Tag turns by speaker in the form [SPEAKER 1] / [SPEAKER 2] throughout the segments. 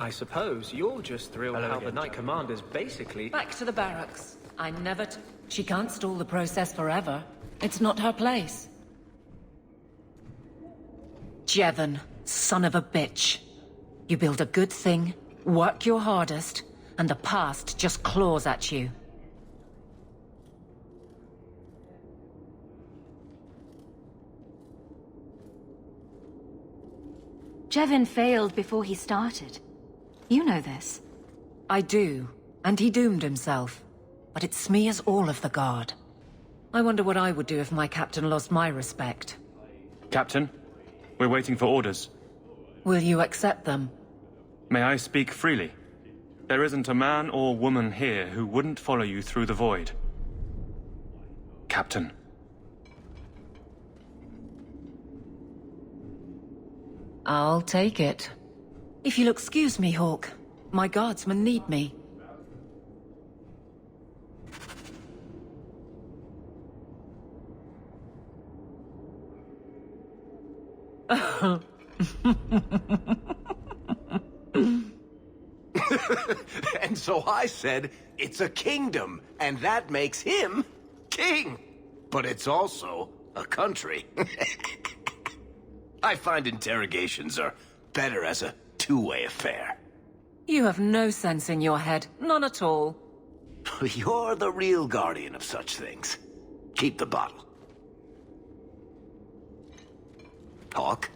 [SPEAKER 1] I suppose you're just thrilled
[SPEAKER 2] Hello
[SPEAKER 1] how
[SPEAKER 2] again,
[SPEAKER 1] the Knight
[SPEAKER 2] Jack.
[SPEAKER 1] Commander's basically...
[SPEAKER 3] Back to the barracks. She can't stall the process forever. It's not her place. Jevon, son of a bitch. You build a good thing, work your hardest, and the past just claws at you.
[SPEAKER 4] Jevon failed before he started. You know this.
[SPEAKER 3] I do, and he doomed himself. But it smears all of the Guard. I wonder what I would do if my captain lost my respect.
[SPEAKER 2] Captain, we're waiting for orders.
[SPEAKER 3] Will you accept them?
[SPEAKER 2] May I speak freely? There isn't a man or woman here who wouldn't follow you through the void. Captain.
[SPEAKER 3] I'll take it. If you'll excuse me, Hawke. My guardsmen need me.
[SPEAKER 5] And so I said, it's a kingdom, and that makes him king. But it's also a country. I find interrogations are better as a two-way affair.
[SPEAKER 3] You have no sense in your head. None at all.
[SPEAKER 5] You're the real guardian of such things. Keep the bottle. Hawke?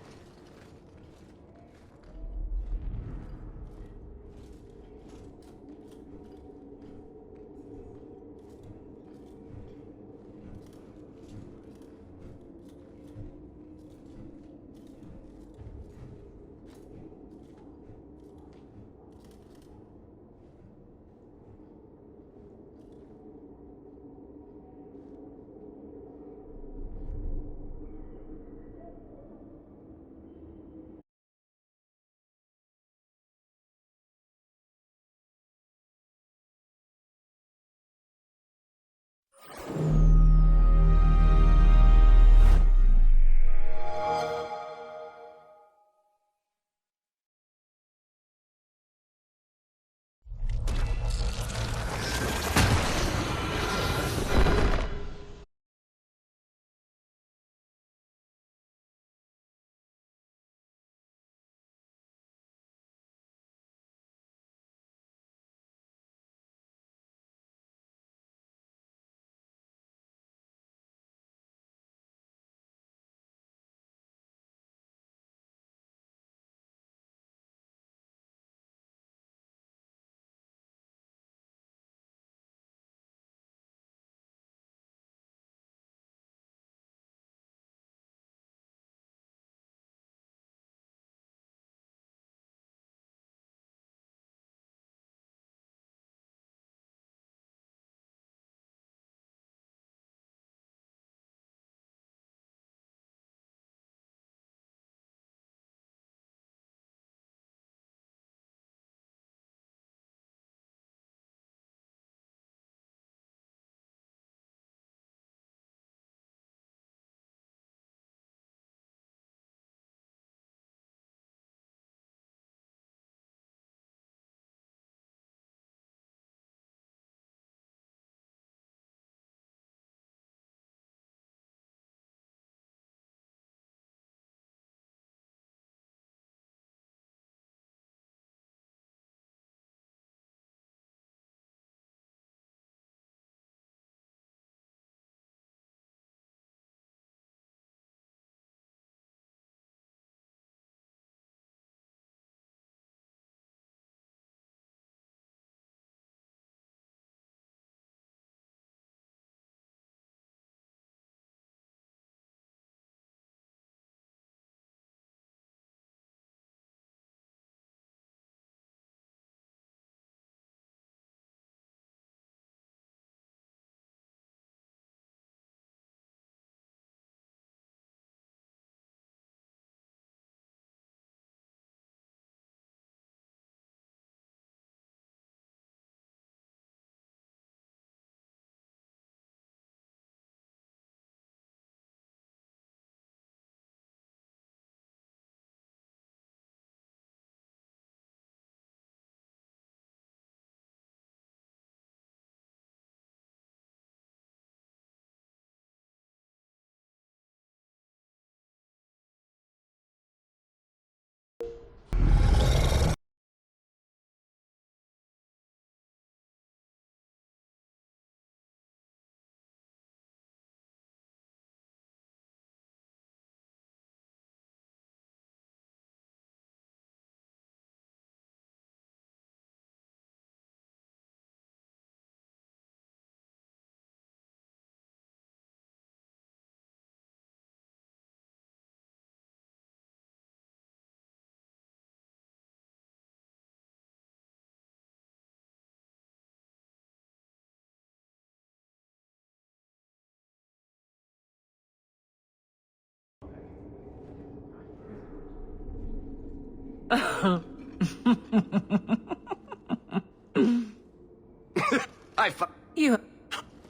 [SPEAKER 3] You...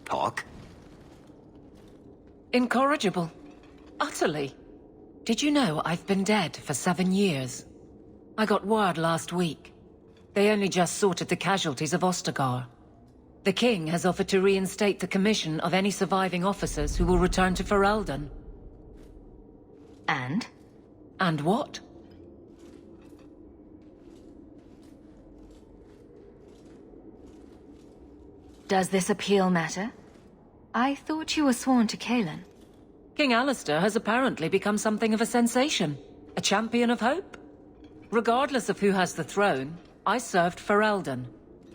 [SPEAKER 5] Talk.
[SPEAKER 3] incorrigible. Utterly. Did you know I've been dead for 7 years? I got word last week. They only just sorted the casualties of Ostagar. The king has offered to reinstate the commission of any surviving officers who will return to Ferelden.
[SPEAKER 4] And?
[SPEAKER 3] And what?
[SPEAKER 4] Does this appeal matter? I thought you were sworn to Cailan.
[SPEAKER 3] King Alistair has apparently become something of a sensation. A champion of hope. Regardless of who has the throne, I served Ferelden.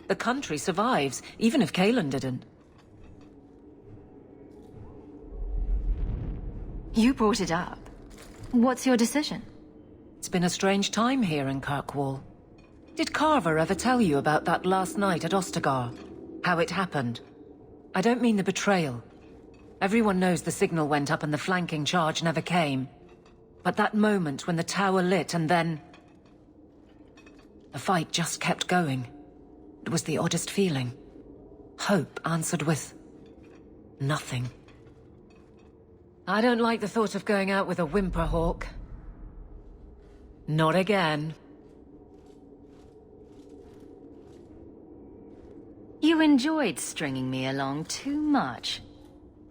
[SPEAKER 3] The country survives, even if Cailan didn't.
[SPEAKER 4] You brought it up. What's your decision?
[SPEAKER 3] It's been a strange time here in Kirkwall. Did Carver ever tell you about that last night at Ostagar? How it happened? I don't mean the betrayal. Everyone knows the signal went up and the flanking charge never came. But that moment when the tower lit and then... the fight just kept going. It was the oddest feeling. Hope answered with... nothing. I don't like the thought of going out with a whimperhawk. Not again.
[SPEAKER 4] You enjoyed stringing me along too much.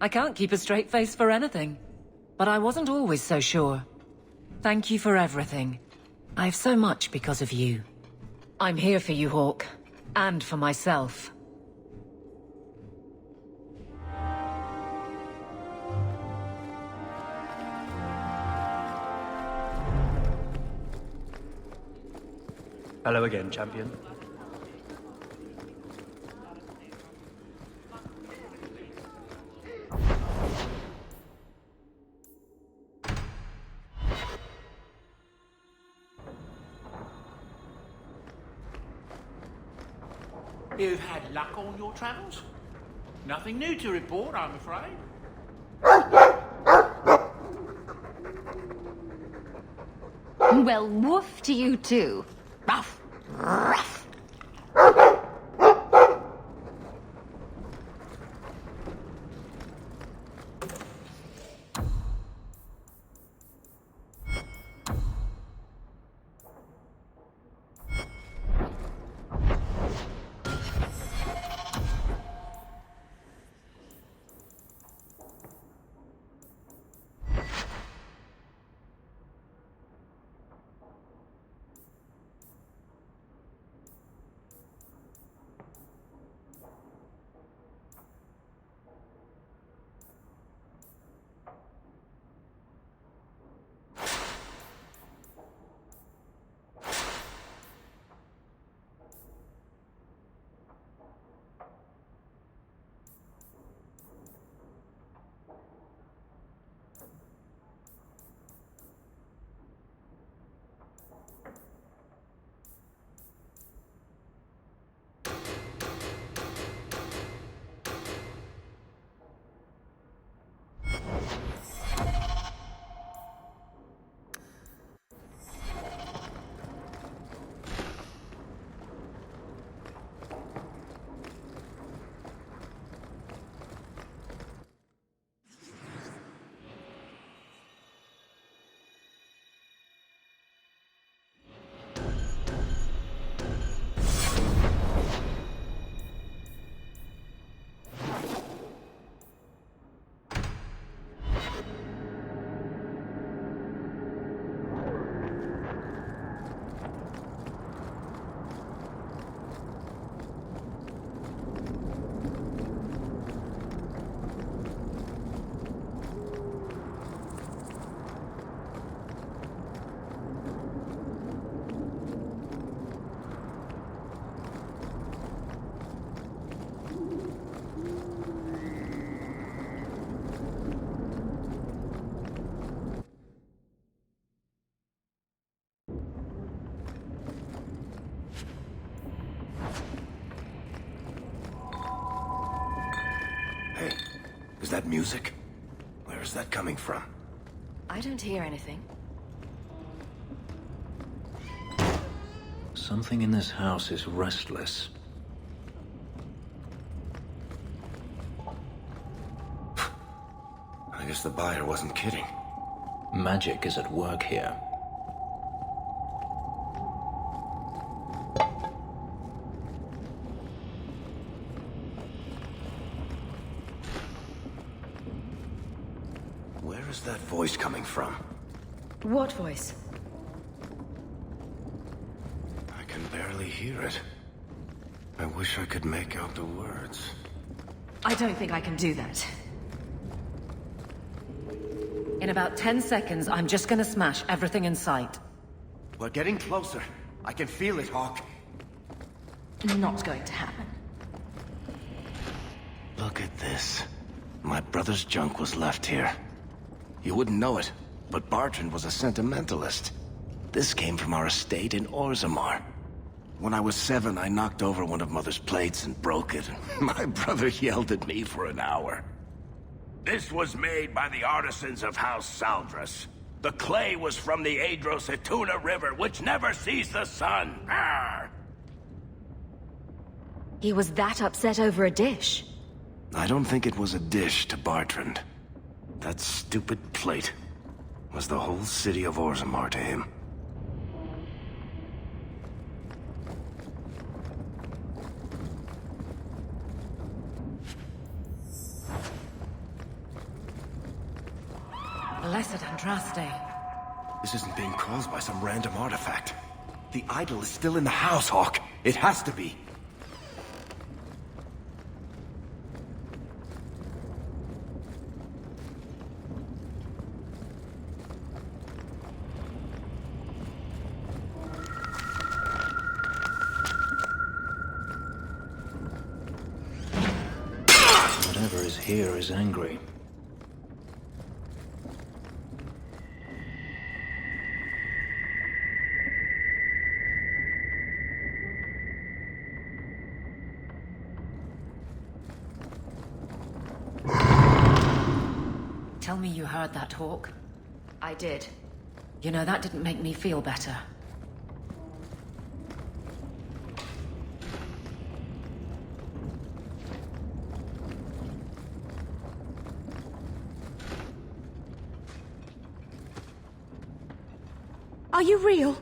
[SPEAKER 3] I can't keep a straight face for anything. But I wasn't always so sure. Thank you for everything. I have so much because of you. I'm here for you, Hawke. And for myself.
[SPEAKER 1] Hello again, champion.
[SPEAKER 6] You've had luck on your travels? Nothing new to report, I'm afraid.
[SPEAKER 4] Well, woof to you too. Ruff! Ruff!
[SPEAKER 5] Is that music? Where is that coming from?
[SPEAKER 4] I don't hear anything.
[SPEAKER 7] Something in this house is restless.
[SPEAKER 5] I guess the buyer wasn't kidding.
[SPEAKER 7] Magic is at work here.
[SPEAKER 5] Where is that voice coming from?
[SPEAKER 8] What voice?
[SPEAKER 5] I can barely hear it. I wish I could make out the words.
[SPEAKER 8] I don't think I can do that.
[SPEAKER 3] In about 10 seconds, I'm just gonna smash everything in sight.
[SPEAKER 5] We're getting closer. I can feel it, Hawk.
[SPEAKER 8] Not going to happen.
[SPEAKER 5] Look at this. My brother's junk was left here. You wouldn't know it, but Bartrand was a sentimentalist. This came from our estate in Orzammar. When I was 7, I knocked over one of Mother's plates and broke it. My brother yelled at me for an hour. This was made by the artisans of House Saldras. The clay was from the Adros-Ituna River, which never sees the sun. Arr!
[SPEAKER 4] He was that upset over a dish.
[SPEAKER 5] I don't think it was a dish to Bartrand. That stupid plate was the whole city of Orzammar to him.
[SPEAKER 3] Blessed Andraste.
[SPEAKER 5] This isn't being caused by some random artifact. The idol is still in the house, Hawk. It has to be.
[SPEAKER 7] Whatever is here is angry.
[SPEAKER 3] Tell me you heard that, Hawk.
[SPEAKER 8] I did.
[SPEAKER 3] You know, that didn't make me feel better.
[SPEAKER 9] Are you real?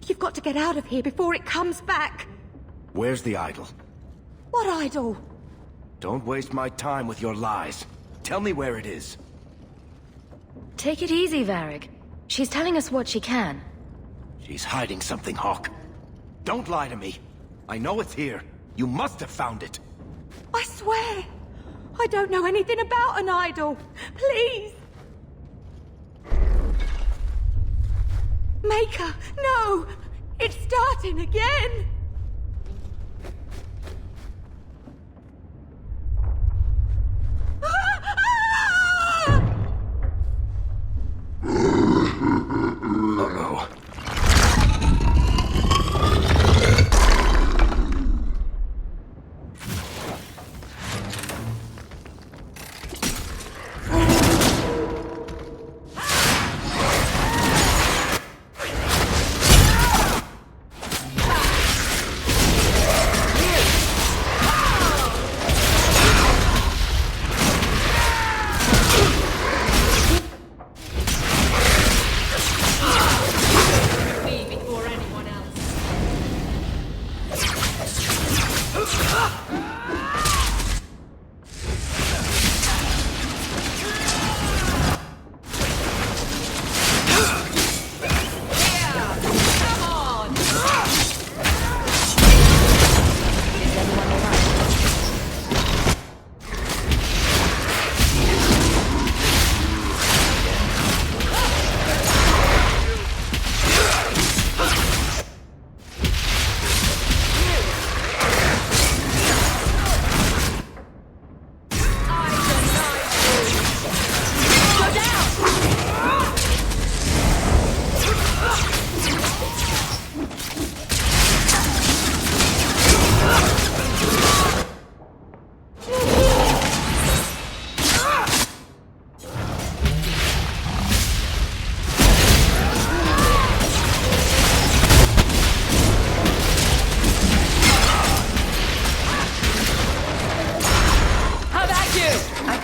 [SPEAKER 9] You've got to get out of here before it comes back.
[SPEAKER 5] Where's the idol?
[SPEAKER 9] What idol?
[SPEAKER 5] Don't waste my time with your lies. Tell me where it is.
[SPEAKER 4] Take it easy, Varric. She's telling us what she can.
[SPEAKER 5] She's hiding something, Hawk. Don't lie to me. I know it's here. You must have found it.
[SPEAKER 9] I swear. I don't know anything about an idol. Please. Maker, no! It's starting again!
[SPEAKER 5] Uh-oh.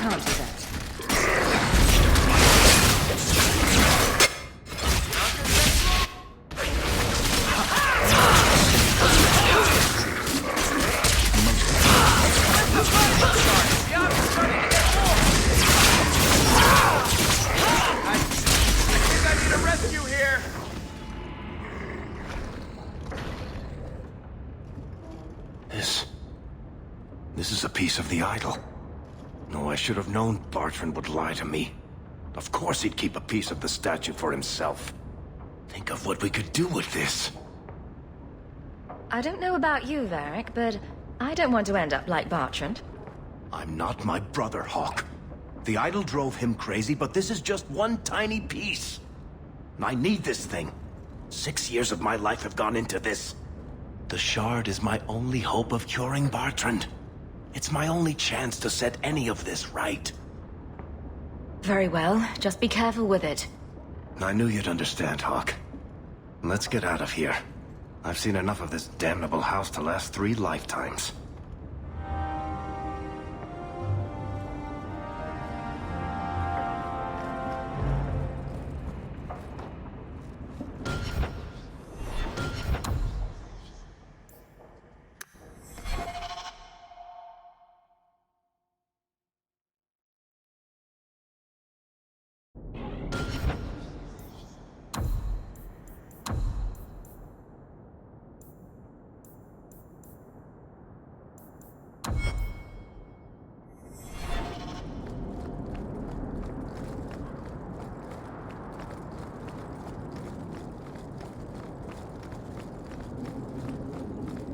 [SPEAKER 8] can't do that.
[SPEAKER 5] This is a piece of the idol. No, I should have known Bartrand would lie to me. Of course he'd keep a piece of the statue for himself. Think of what we could do with this.
[SPEAKER 8] I don't know about you, Varric, but I don't want to end up like Bartrand.
[SPEAKER 5] I'm not my brother, Hawk. The idol drove him crazy, but this is just one tiny piece. And I need this thing. 6 years of my life have gone into this. The shard is my only hope of curing Bartrand. It's my only chance to set any of this right.
[SPEAKER 8] Very well, just be careful with it.
[SPEAKER 5] I knew you'd understand, Hawk. Let's get out of here. I've seen enough of this damnable house to last 3 lifetimes.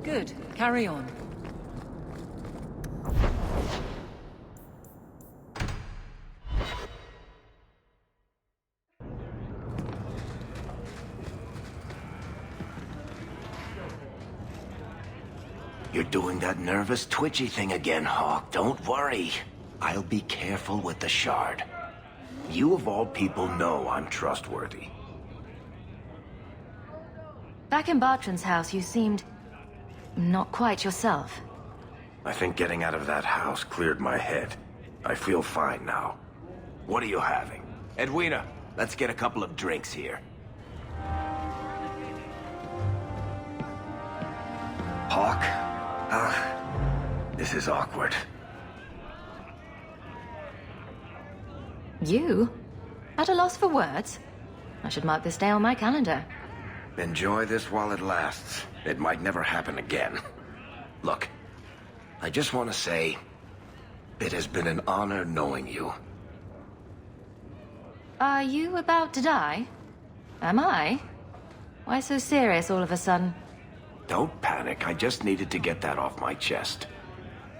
[SPEAKER 3] Good. Carry on.
[SPEAKER 5] You're doing that nervous, twitchy thing again, Hawk. Don't worry. I'll be careful with the shard. You of all people know I'm trustworthy.
[SPEAKER 8] Back in Bartrand's house, you seemed not quite yourself.
[SPEAKER 5] I think getting out of that house cleared my head. I feel fine now. What are you having? Edwina, let's get a couple of drinks here. Hawk? This is awkward.
[SPEAKER 8] You? At a loss for words? I should mark this day on my calendar.
[SPEAKER 5] Enjoy this while it lasts. It might never happen again. Look, I just want to say, it has been an honor knowing you.
[SPEAKER 8] Are you about to die? Am I? Why so serious all of a sudden?
[SPEAKER 5] Don't panic, I just needed to get that off my chest.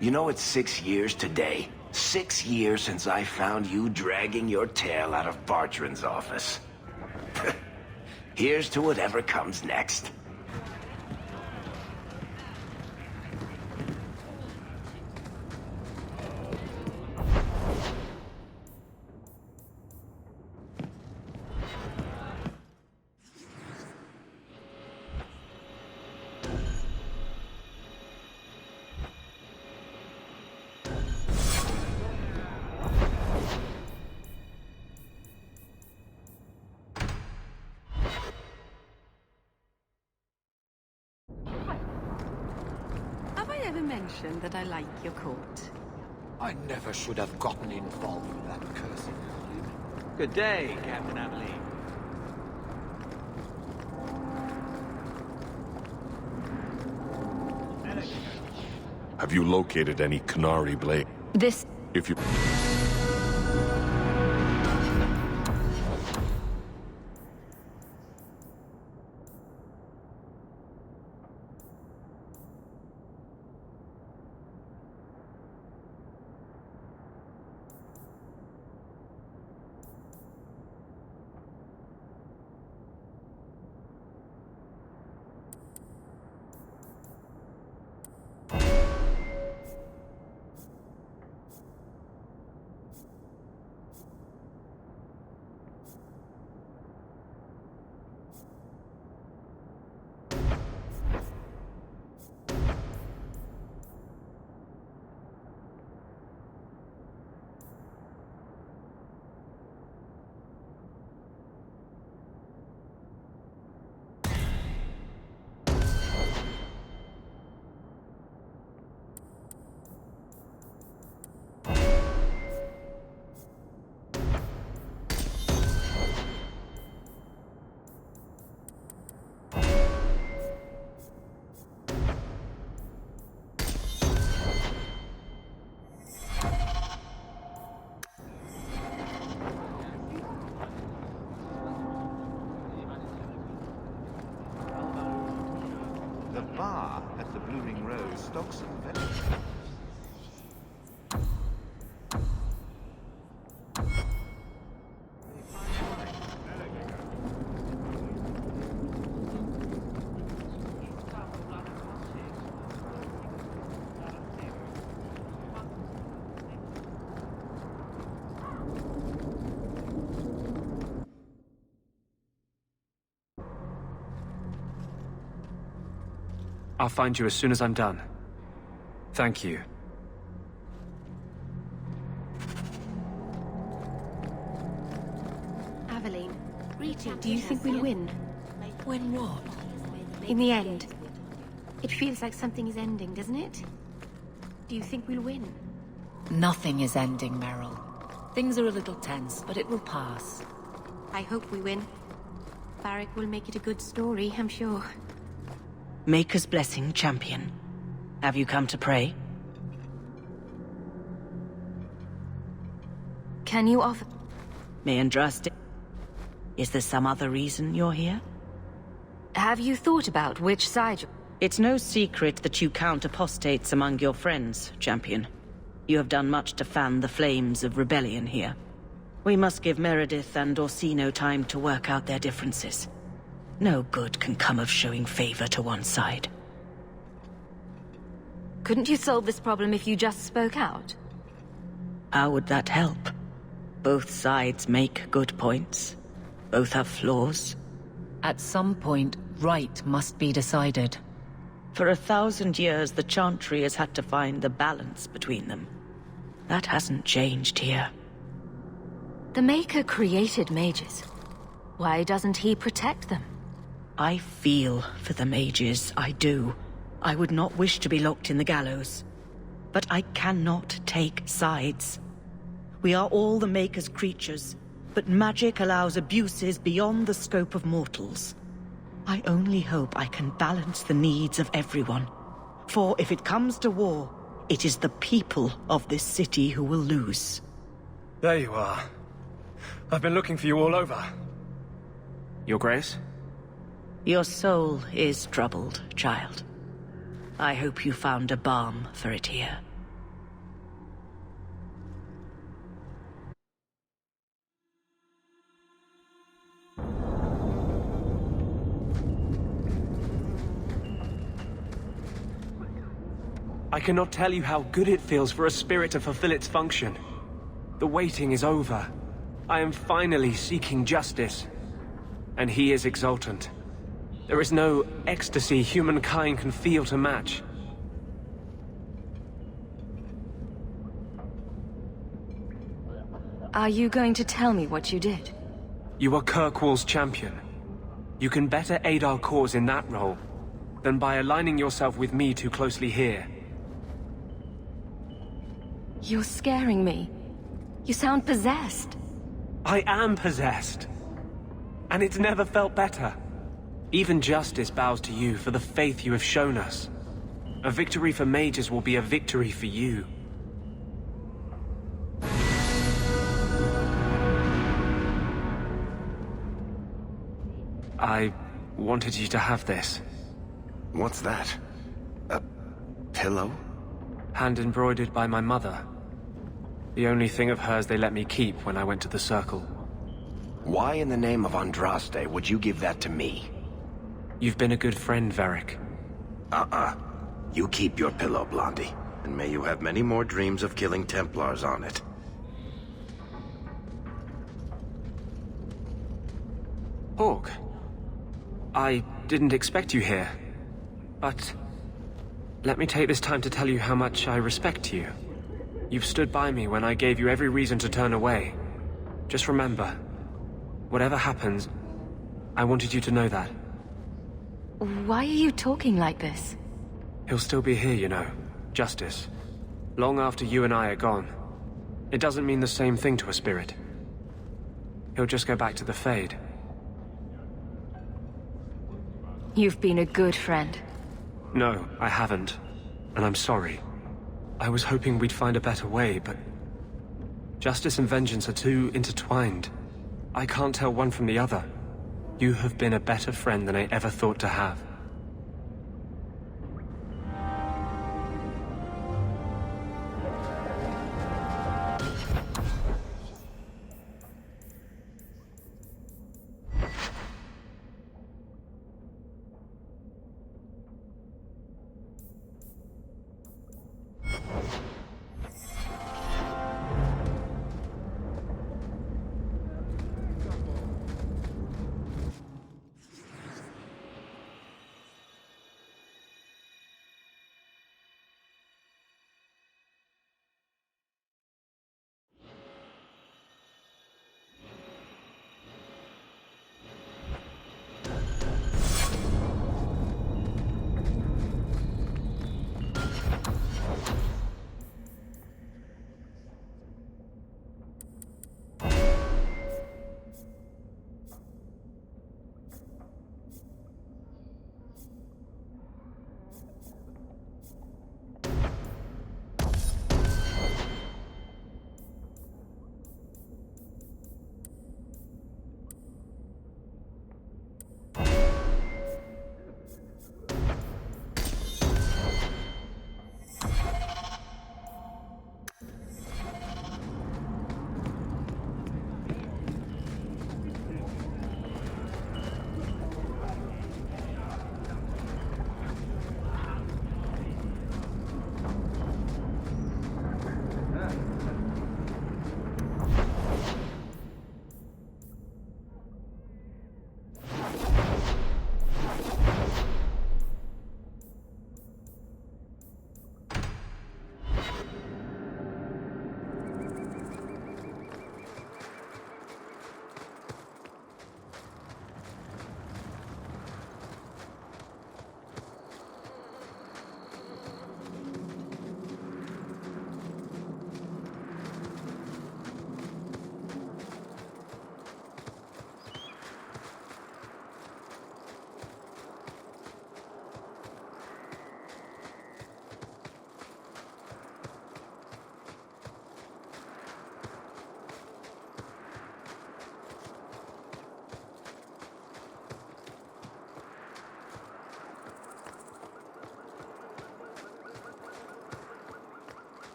[SPEAKER 5] You know, it's 6 years today. 6 years since I found you dragging your tail out of Bartrand's office. Here's to whatever comes next.
[SPEAKER 9] Have I ever mentioned that I like your coat?
[SPEAKER 6] I never should have gotten involved with that cursed crime. Good day, Captain Amelie.
[SPEAKER 10] Have you located any Canary blade?
[SPEAKER 8] This...
[SPEAKER 10] If you...
[SPEAKER 6] The bar at the Blooming Rose stocks some very...
[SPEAKER 1] I'll find you as soon as I'm done. Thank you.
[SPEAKER 4] Aveline, do you think we'll win?
[SPEAKER 3] When what?
[SPEAKER 4] In the end. It feels like something is ending, doesn't it? Do you think we'll win?
[SPEAKER 3] Nothing is ending, Meryl. Things are a little tense, but it will pass.
[SPEAKER 4] I hope we win. Varric will make it a good story, I'm sure.
[SPEAKER 11] Maker's blessing, champion. Have you come to pray?
[SPEAKER 4] Can you offer...
[SPEAKER 11] May Andraste... Is there some other reason you're here?
[SPEAKER 4] Have you thought about which side you...
[SPEAKER 11] It's no secret that you count apostates among your friends, champion. You have done much to fan the flames of rebellion here. We must give Meredith and Orsino time to work out their differences. No good can come of showing favor to one side.
[SPEAKER 4] Couldn't you solve this problem if you just spoke out?
[SPEAKER 11] How would that help? Both sides make good points. Both have flaws.
[SPEAKER 3] At some point, right must be decided.
[SPEAKER 11] For 1,000 years, the Chantry has had to find the balance between them. That hasn't changed here.
[SPEAKER 4] The Maker created mages. Why doesn't he protect them?
[SPEAKER 11] I feel for the mages, I do. I would not wish to be locked in the gallows. But I cannot take sides. We are all the Maker's creatures, but magic allows abuses beyond the scope of mortals. I only hope I can balance the needs of everyone. For if it comes to war, it is the people of this city who will lose.
[SPEAKER 2] There you are. I've been looking for you all over. Your Grace?
[SPEAKER 11] Your soul is troubled, child. I hope you found a balm for it here.
[SPEAKER 2] I cannot tell you how good it feels for a spirit to fulfill its function. The waiting is over. I am finally seeking justice. And he is exultant. There is no ecstasy humankind can feel to match.
[SPEAKER 8] Are you going to tell me what you did?
[SPEAKER 2] You are Kirkwall's champion. You can better aid our cause in that role than by aligning yourself with me too closely here.
[SPEAKER 8] You're scaring me. You sound possessed.
[SPEAKER 2] I am possessed. And it's never felt better. Even justice bows to you for the faith you have shown us. A victory for mages will be a victory for you. I wanted you to have this.
[SPEAKER 5] What's that? A pillow?
[SPEAKER 2] Hand embroidered by my mother. The only thing of hers they let me keep when I went to the Circle.
[SPEAKER 5] Why in the name of Andraste would you give that to me?
[SPEAKER 2] You've been a good friend, Varric.
[SPEAKER 5] You keep your pillow, Blondie. And may you have many more dreams of killing Templars on it.
[SPEAKER 2] Hawke. I didn't expect you here. But let me take this time to tell you how much I respect you. You've stood by me when I gave you every reason to turn away. Just remember, whatever happens, I wanted you to know that.
[SPEAKER 8] Why are you talking like this?
[SPEAKER 2] He'll still be here, you know. Justice. Long after you and I are gone. It doesn't mean the same thing to a spirit. He'll just go back to the Fade.
[SPEAKER 8] You've been a good friend.
[SPEAKER 2] No, I haven't. And I'm sorry. I was hoping we'd find a better way, but justice and vengeance are too intertwined. I can't tell one from the other. You have been a better friend than I ever thought to have.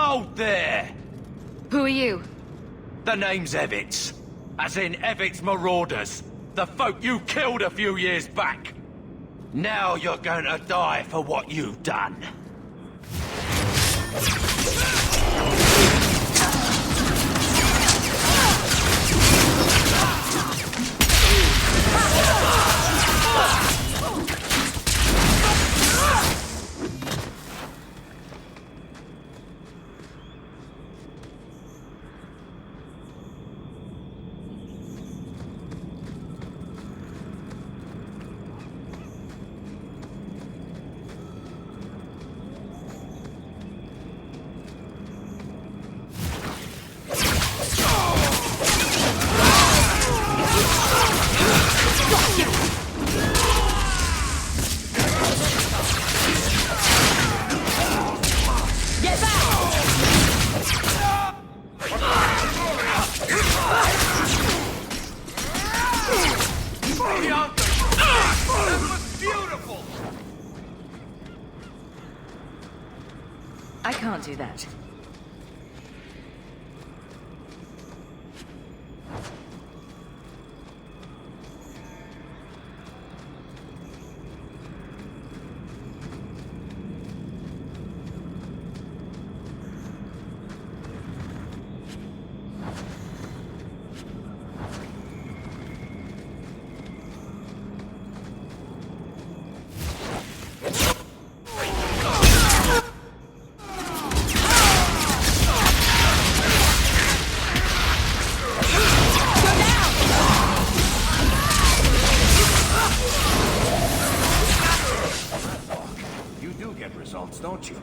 [SPEAKER 6] Hold there!
[SPEAKER 4] Who are you?
[SPEAKER 6] The name's Evitz. As in Evitz Marauders. The folk you killed a few years back. Now you're going to die for what you've done.
[SPEAKER 8] can't do that.
[SPEAKER 5] You do get results, don't you?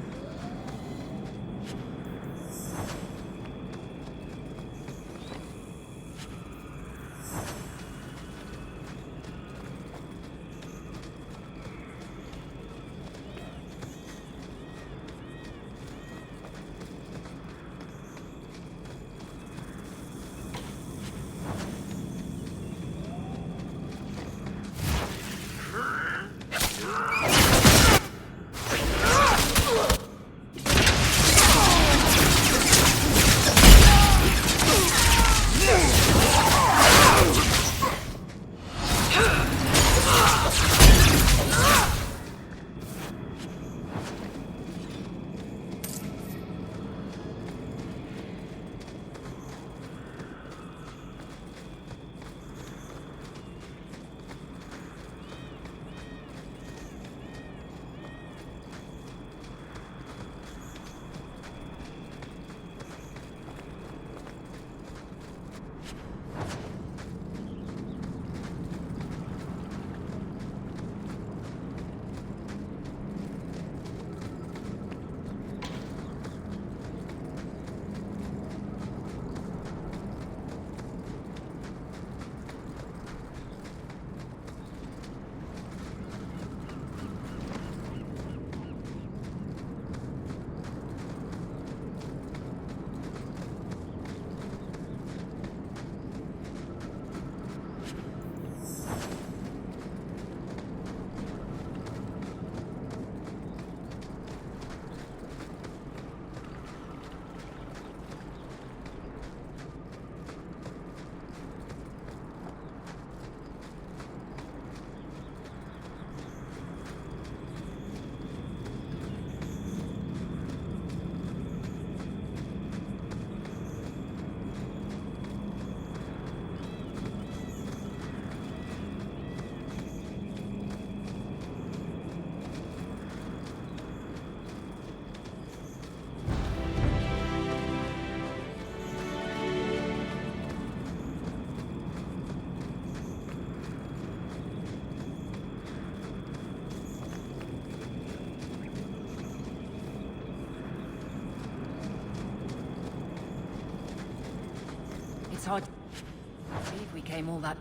[SPEAKER 3] It's hard to believe we came all that...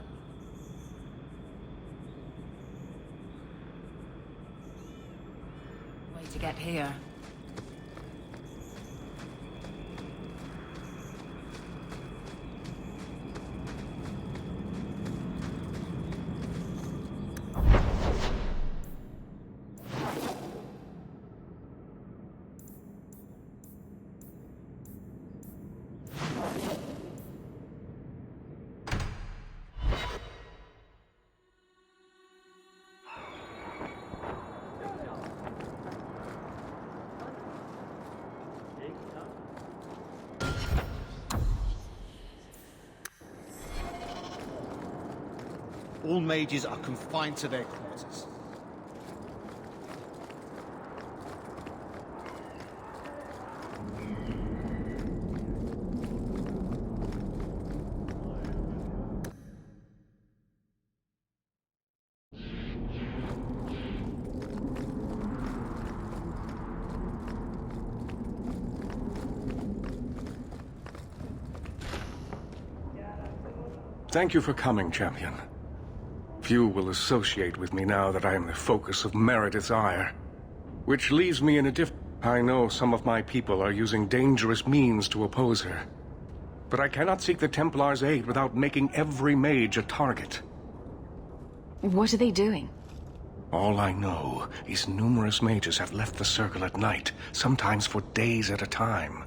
[SPEAKER 3] way to get here.
[SPEAKER 12] All mages are confined to their quarters.
[SPEAKER 10] Thank you for coming, champion. Few will associate with me now that I am the focus of Meredith's ire. Which leaves me in a I know some of my people are using dangerous means to oppose her. But I cannot seek the Templars' aid without making every mage a target.
[SPEAKER 8] What are they doing?
[SPEAKER 10] All I know is numerous mages have left the Circle at night, sometimes for days at a time.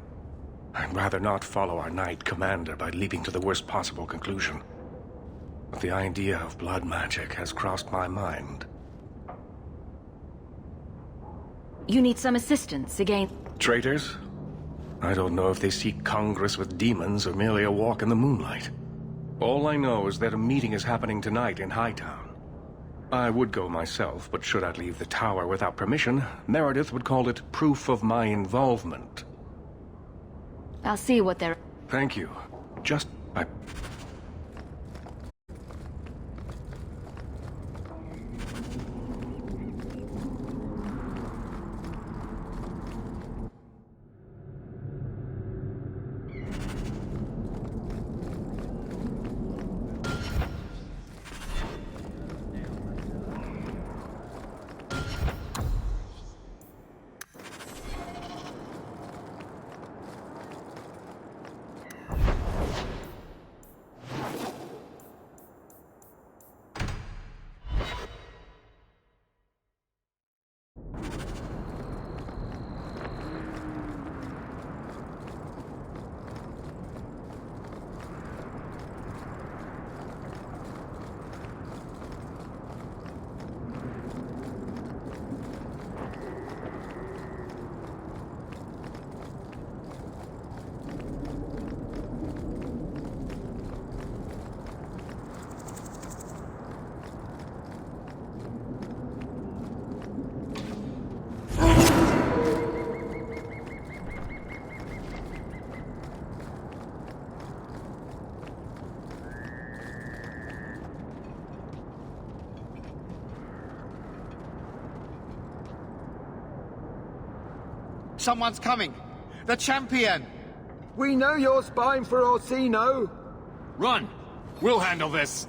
[SPEAKER 10] I'd rather not follow our Knight Commander by leaping to the worst possible conclusion. But the idea of blood magic has crossed my mind.
[SPEAKER 8] You need some assistance against...
[SPEAKER 10] Traitors? I don't know if they seek congress with demons or merely a walk in the moonlight. All I know is that a meeting is happening tonight in Hightown. I would go myself, but should I leave the tower without permission, Meredith would call it proof of my involvement.
[SPEAKER 8] I'll see what they're...
[SPEAKER 10] Thank you. Just...
[SPEAKER 12] Someone's coming! The champion!
[SPEAKER 13] We know you're spying for Orsino!
[SPEAKER 1] Run! We'll handle this!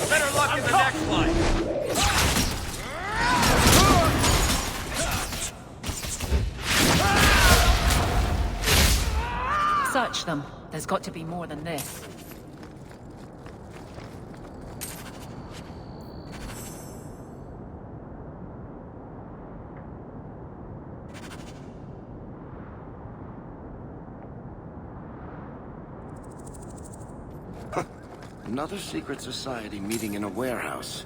[SPEAKER 6] Better luck in the next one!
[SPEAKER 3] Search them. There's got to be more than this.
[SPEAKER 5] Another secret society meeting in a warehouse.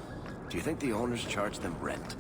[SPEAKER 5] Do you think the owners charge them rent?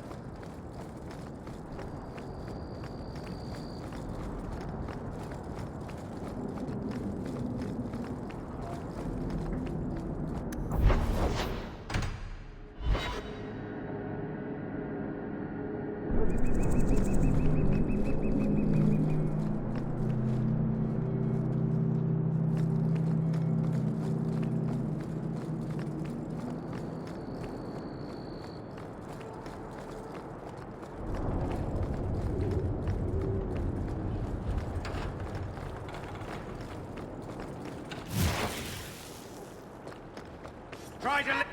[SPEAKER 6] Try to...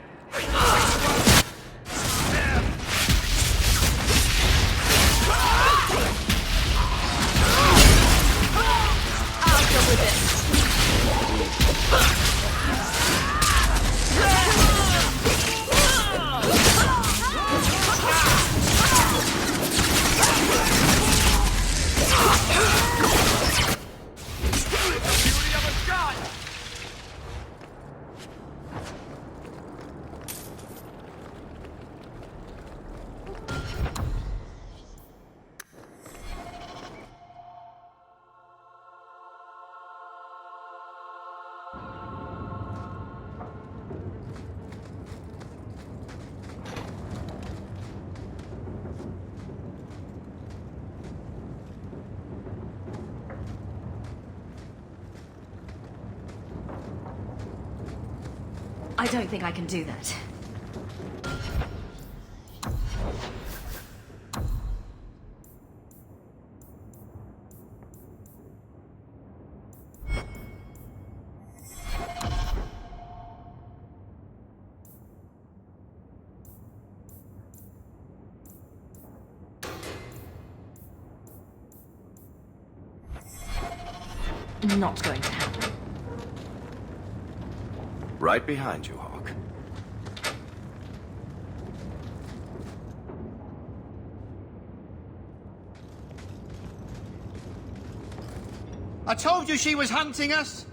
[SPEAKER 8] I don't think I can do that. not going to happen.
[SPEAKER 5] Right behind you, Hawk.
[SPEAKER 12] I told you she was hunting us!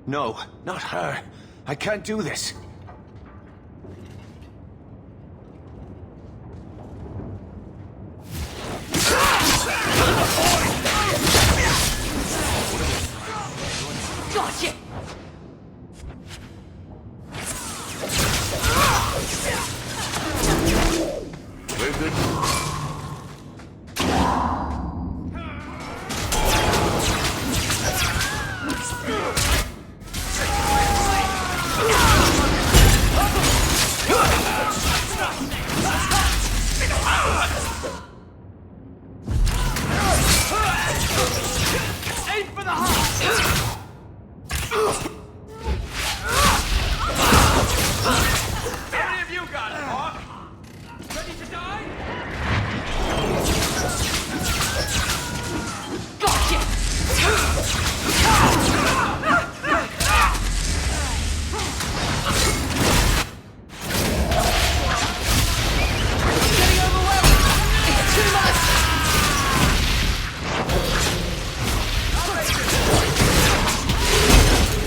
[SPEAKER 5] No, not her. I can't do this.
[SPEAKER 8] Gotcha!
[SPEAKER 5] We're good.
[SPEAKER 6] Aim for the heart! How many of you got it, Hawk? Ready to die?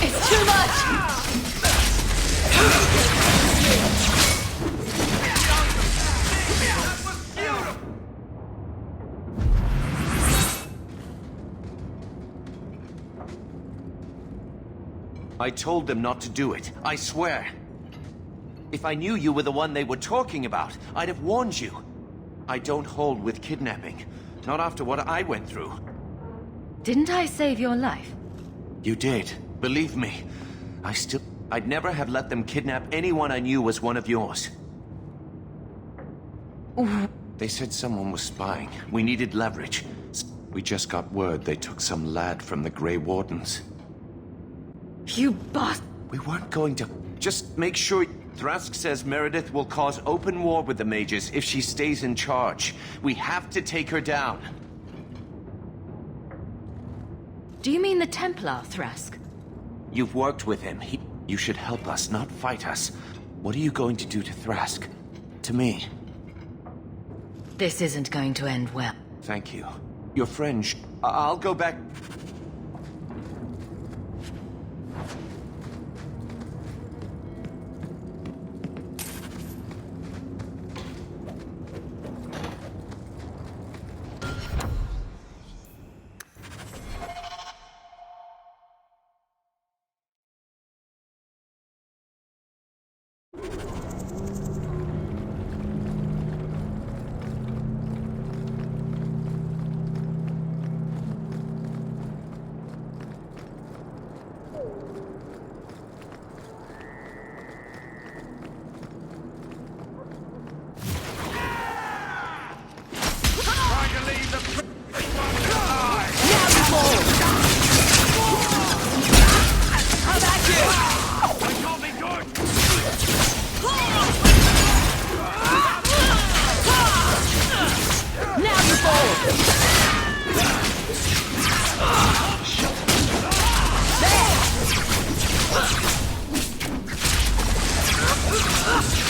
[SPEAKER 8] It's too much!
[SPEAKER 6] I told them not to do it, I swear. If I knew you were the one they were talking about, I'd have warned you. I don't hold with kidnapping. Not after what I went through.
[SPEAKER 8] Didn't I save your life?
[SPEAKER 6] You did. Believe me. I'd never have let them kidnap anyone I knew was one of yours. They said someone was spying. We needed leverage. We just got word they took some lad from the Grey Wardens.
[SPEAKER 8] You boss!
[SPEAKER 6] We weren't going to... Just make sure... Thrask says Meredith will cause open war with the mages if she stays in charge. We have to take her down.
[SPEAKER 8] Do you mean the Templar, Thrask?
[SPEAKER 6] You've worked with him. You should help us, not fight us. What are you going to do to Thrask? To me?
[SPEAKER 8] This isn't going to end well.
[SPEAKER 6] Thank you. Your friend I'll go back...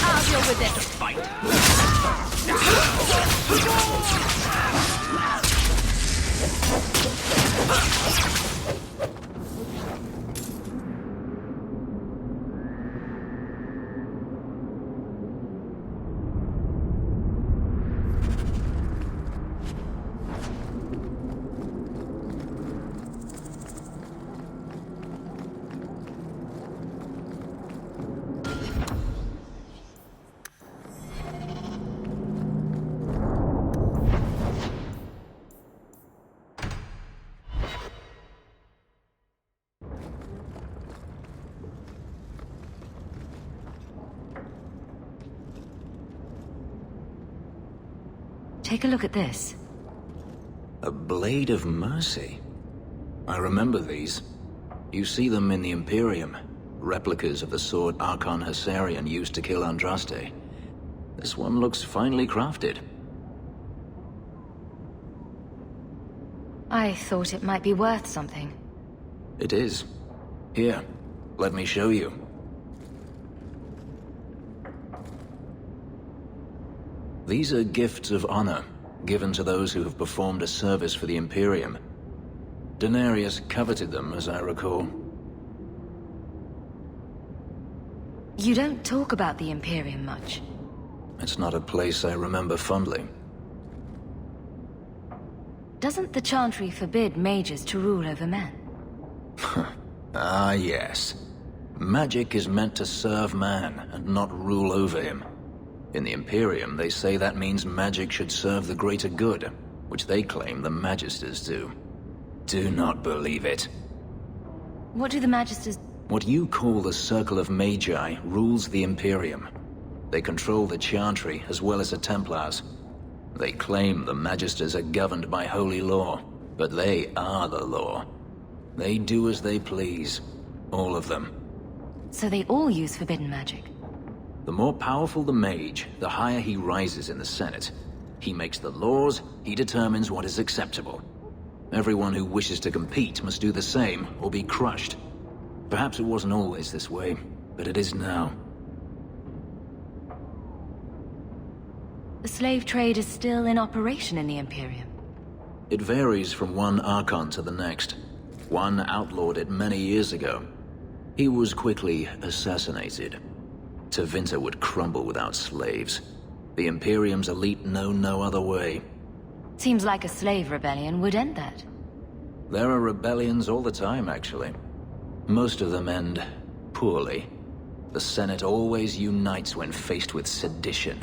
[SPEAKER 8] I'll deal with this. Take a look at this.
[SPEAKER 7] A Blade of Mercy. I remember these. You see them in the Imperium. Replicas of the sword Archon Hessarian used to kill Andraste. This one looks finely crafted.
[SPEAKER 8] I thought it might be worth something.
[SPEAKER 7] It is. Here, let me show you. These are gifts of honor, given to those who have performed a service for the Imperium. Denarius coveted them, as I recall.
[SPEAKER 8] You don't talk about the Imperium much.
[SPEAKER 7] It's not a place I remember fondly.
[SPEAKER 8] Doesn't the Chantry forbid mages to rule over men?
[SPEAKER 7] Ah, yes. Magic is meant to serve man and not rule over him. In the Imperium, they say that means magic should serve the greater good, which they claim the Magisters do. Do not believe it.
[SPEAKER 8] What do the Magisters...
[SPEAKER 7] What you call the Circle of Magi rules the Imperium. They control the Chantry as well as the Templars. They claim the Magisters are governed by holy law, but they are the law. They do as they please. All of them.
[SPEAKER 8] So they all use forbidden magic?
[SPEAKER 7] The more powerful the mage, the higher he rises in the Senate. He makes the laws, he determines what is acceptable. Everyone who wishes to compete must do the same, or be crushed. Perhaps it wasn't always this way, but it is now.
[SPEAKER 8] The slave trade is still in operation in the Imperium.
[SPEAKER 7] It varies from one Archon to the next. One outlawed it many years ago. He was quickly assassinated. Tevinter would crumble without slaves. The Imperium's elite know no other way.
[SPEAKER 8] Seems like a slave rebellion would end that.
[SPEAKER 7] There are rebellions all the time, actually. Most of them end poorly. The Senate always unites when faced with sedition.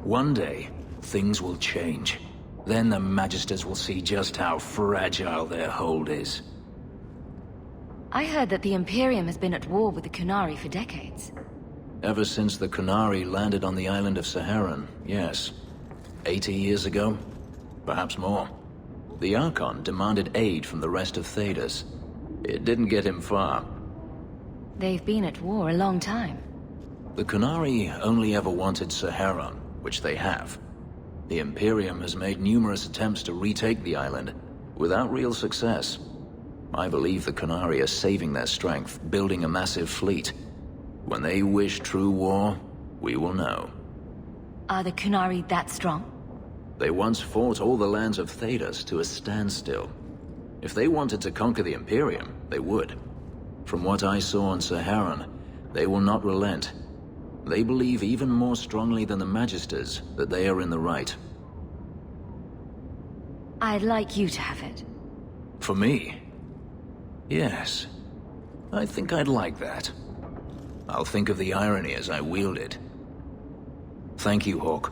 [SPEAKER 7] One day, things will change. Then the Magisters will see just how fragile their hold is.
[SPEAKER 8] I heard that the Imperium has been at war with the Qunari for decades.
[SPEAKER 7] Ever since the Qunari landed on the island of Saharan, yes. 80 years ago? Perhaps more. The Archon demanded aid from the rest of Thedas. It didn't get him far.
[SPEAKER 8] They've been at war a long time.
[SPEAKER 7] The Qunari only ever wanted Saharan, which they have. The Imperium has made numerous attempts to retake the island, without real success. I believe the Qunari are saving their strength, building a massive fleet. When they wish true war, we will know.
[SPEAKER 8] Are the Qunari that strong?
[SPEAKER 7] They once fought all the lands of Thedas to a standstill. If they wanted to conquer the Imperium, they would. From what I saw on Saharan, they will not relent. They believe even more strongly than the Magisters that they are in the right.
[SPEAKER 8] I'd like you to have it.
[SPEAKER 7] For me? Yes. I think I'd like that. I'll think of the irony as I wield it. Thank you, Hawke.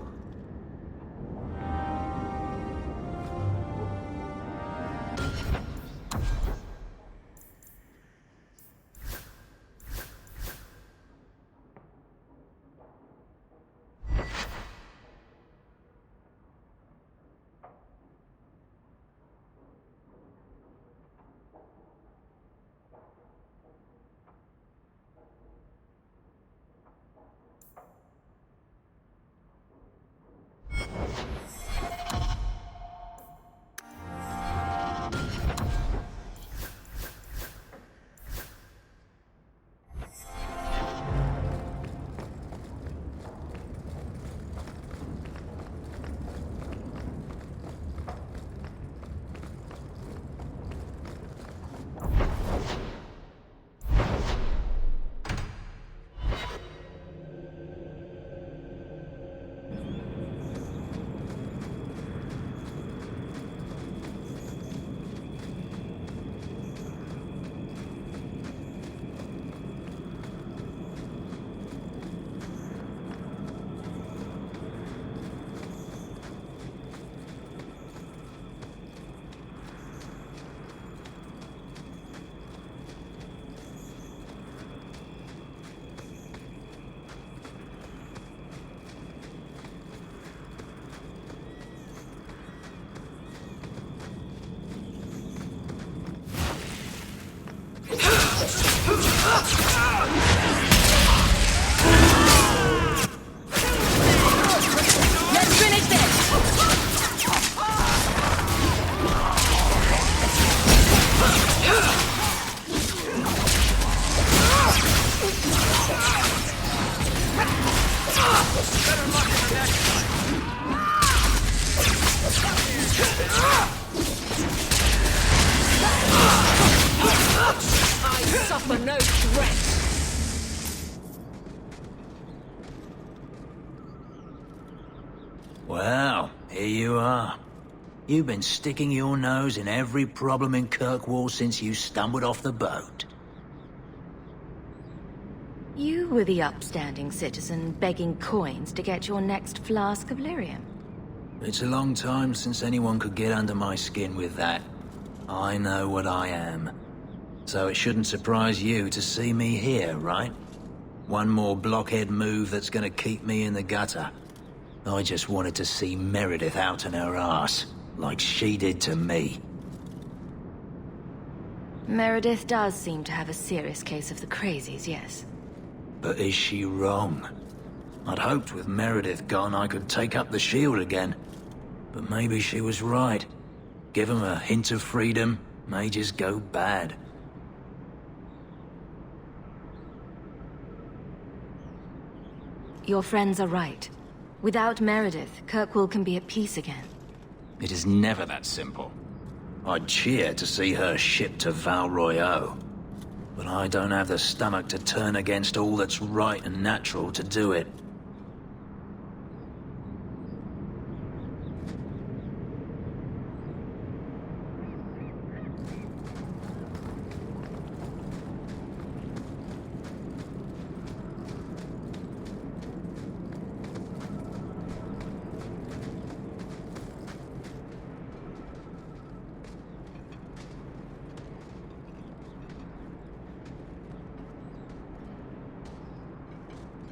[SPEAKER 3] Suffer no threat!
[SPEAKER 7] Well, here you are. You've been sticking your nose in every problem in Kirkwall since you stumbled off the boat.
[SPEAKER 8] You were the upstanding citizen begging coins to get your next flask of lyrium.
[SPEAKER 7] It's a long time since anyone could get under my skin with that. I know what I am. So it shouldn't surprise you to see me here, right? One more blockhead move that's gonna keep me in the gutter. I just wanted to see Meredith out in her ass, like she did to me.
[SPEAKER 8] Meredith does seem to have a serious case of the crazies, yes.
[SPEAKER 7] But is she wrong? I'd hoped with Meredith gone I could take up the shield again. But maybe she was right. Give 'em a hint of freedom, may just go bad.
[SPEAKER 8] Your friends are right. Without Meredith, Kirkwall can be at peace again.
[SPEAKER 7] It is never that simple. I'd cheer to see her shipped to Val Royeaux. But I don't have the stomach to turn against all that's right and natural to do it.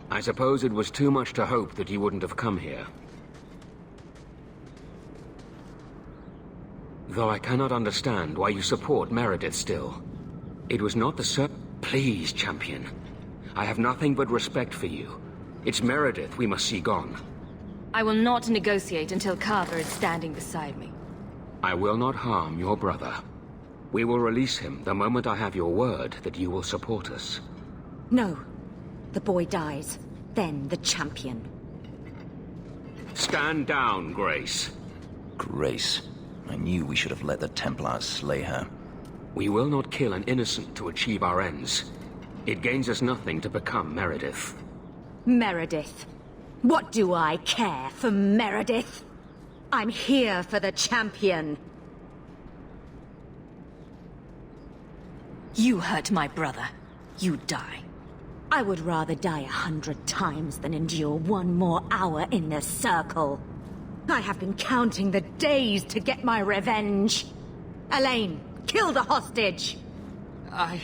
[SPEAKER 14] I suppose it was too much to hope that you wouldn't have come here. Though I cannot understand why you support Meredith still. It was not the Please, champion. I have nothing but respect for you. It's Meredith we must see gone.
[SPEAKER 8] I will not negotiate until Carver is standing beside me.
[SPEAKER 14] I will not harm your brother. We will release him the moment I have your word that you will support us.
[SPEAKER 9] No. The boy dies. Then the champion.
[SPEAKER 14] Stand down, Grace.
[SPEAKER 7] Grace. I knew we should have let the Templars slay her.
[SPEAKER 14] We will not kill an innocent to achieve our ends. It gains us nothing to become Meredith.
[SPEAKER 9] Meredith. What do I care for Meredith? I'm here for the champion.
[SPEAKER 8] You hurt my brother. You die.
[SPEAKER 9] I would rather die 100 times than endure one more hour in the circle. I have been counting the days to get my revenge. Elaine, kill the hostage!
[SPEAKER 15] I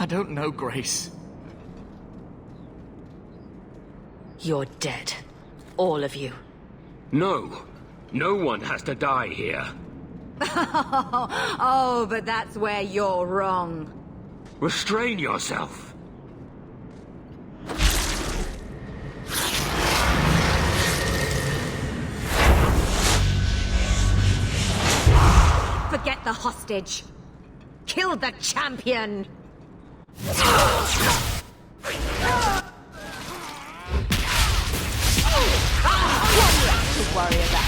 [SPEAKER 15] don't know, Grace.
[SPEAKER 8] You're dead. All of you.
[SPEAKER 14] No. No one has to die here.
[SPEAKER 9] Oh, but that's where you're wrong.
[SPEAKER 14] Restrain yourself.
[SPEAKER 9] Forget the hostage. Kill the champion!
[SPEAKER 8] What do you have to worry about?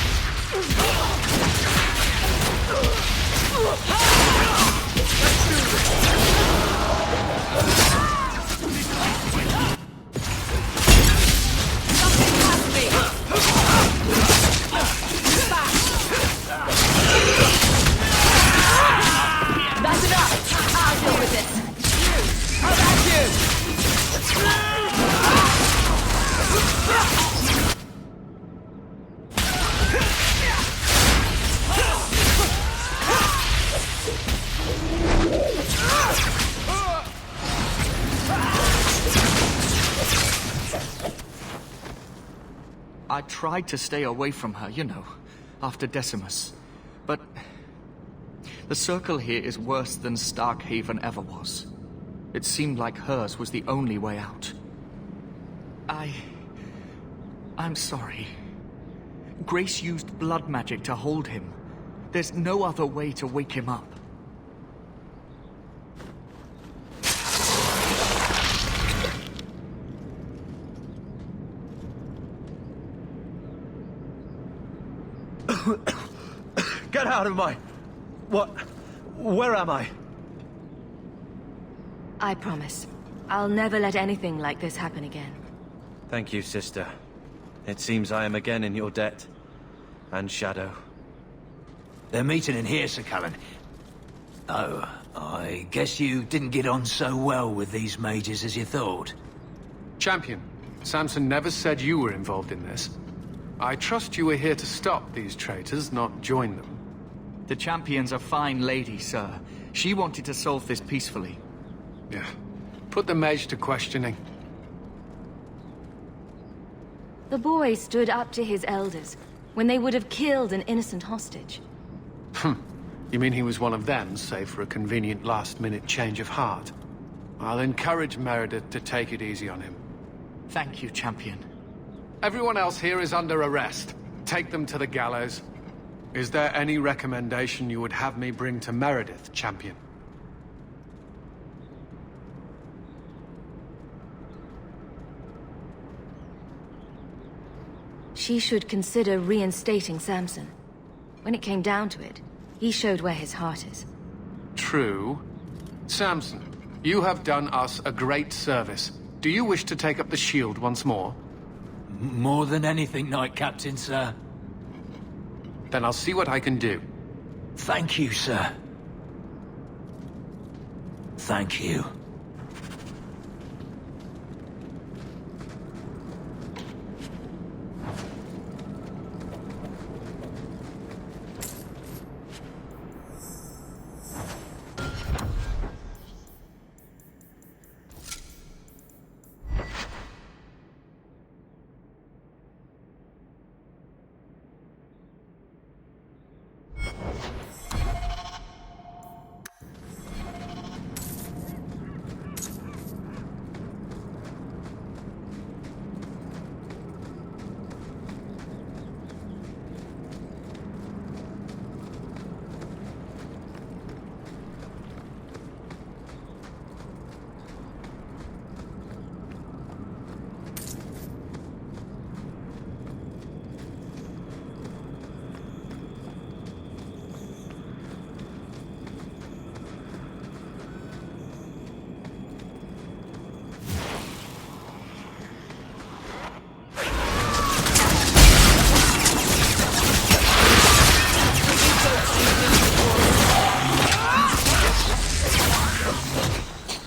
[SPEAKER 3] That's enough! I'll deal with this! You! How about you?
[SPEAKER 15] I tried to stay away from her, you know, after Decimus. But the circle here is worse than Starkhaven ever was. It seemed like hers was the only way out. I'm sorry. Grace used blood magic to hold him. There's no other way to wake him up.
[SPEAKER 6] Get out of my... What? Where am I?
[SPEAKER 8] I promise. I'll never let anything like this happen again.
[SPEAKER 6] Thank you, sister. It seems I am again in your debt. And Shadow.
[SPEAKER 7] They're meeting in here, Sir Cullen. Oh, I guess you didn't get on so well with these mages as you thought.
[SPEAKER 1] Champion, Samson never said you were involved in this. I trust you were here to stop these traitors, not join them.
[SPEAKER 15] The Champion's a fine lady, sir. She wanted to solve this peacefully.
[SPEAKER 1] Yeah. Put the mage to questioning.
[SPEAKER 8] The boy stood up to his elders when they would have killed an innocent hostage.
[SPEAKER 1] You mean he was one of them, save for a convenient last-minute change of heart? I'll encourage Meredith to take it easy on him.
[SPEAKER 15] Thank you, Champion.
[SPEAKER 1] Everyone else here is under arrest. Take them to the gallows. Is there any recommendation you would have me bring to Meredith, Champion?
[SPEAKER 8] She should consider reinstating Samson. When it came down to it, he showed where his heart is.
[SPEAKER 1] True. Samson, you have done us a great service. Do you wish to take up the shield once more?
[SPEAKER 7] More than anything, Knight Captain, sir.
[SPEAKER 1] Then I'll see what I can do.
[SPEAKER 7] Thank you, sir. Thank you.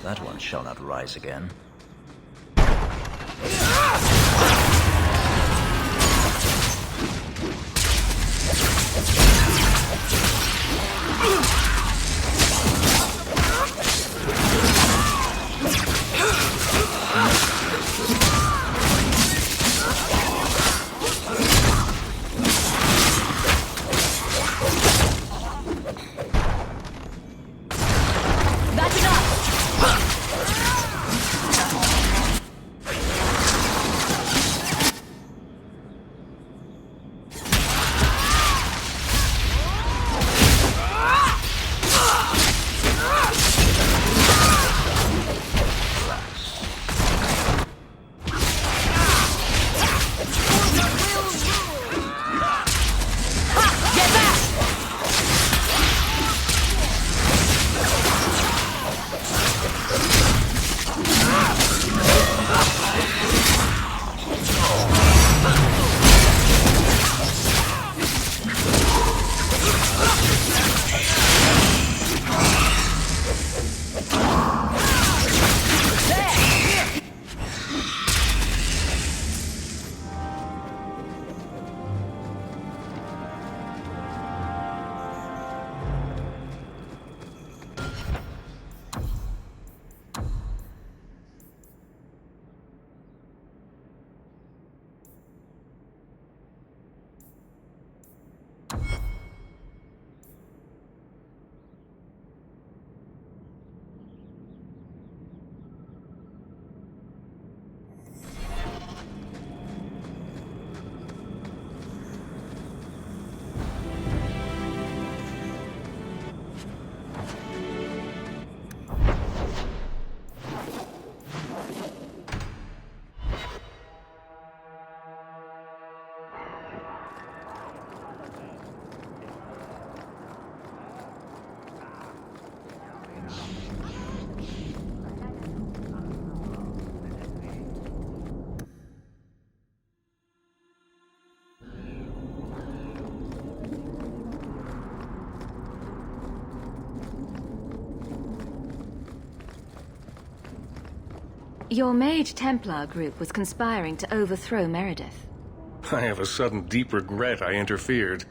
[SPEAKER 7] That one shall not rise again.
[SPEAKER 8] Your Mage Templar group was conspiring to overthrow Meredith.
[SPEAKER 10] I have a sudden deep regret I interfered.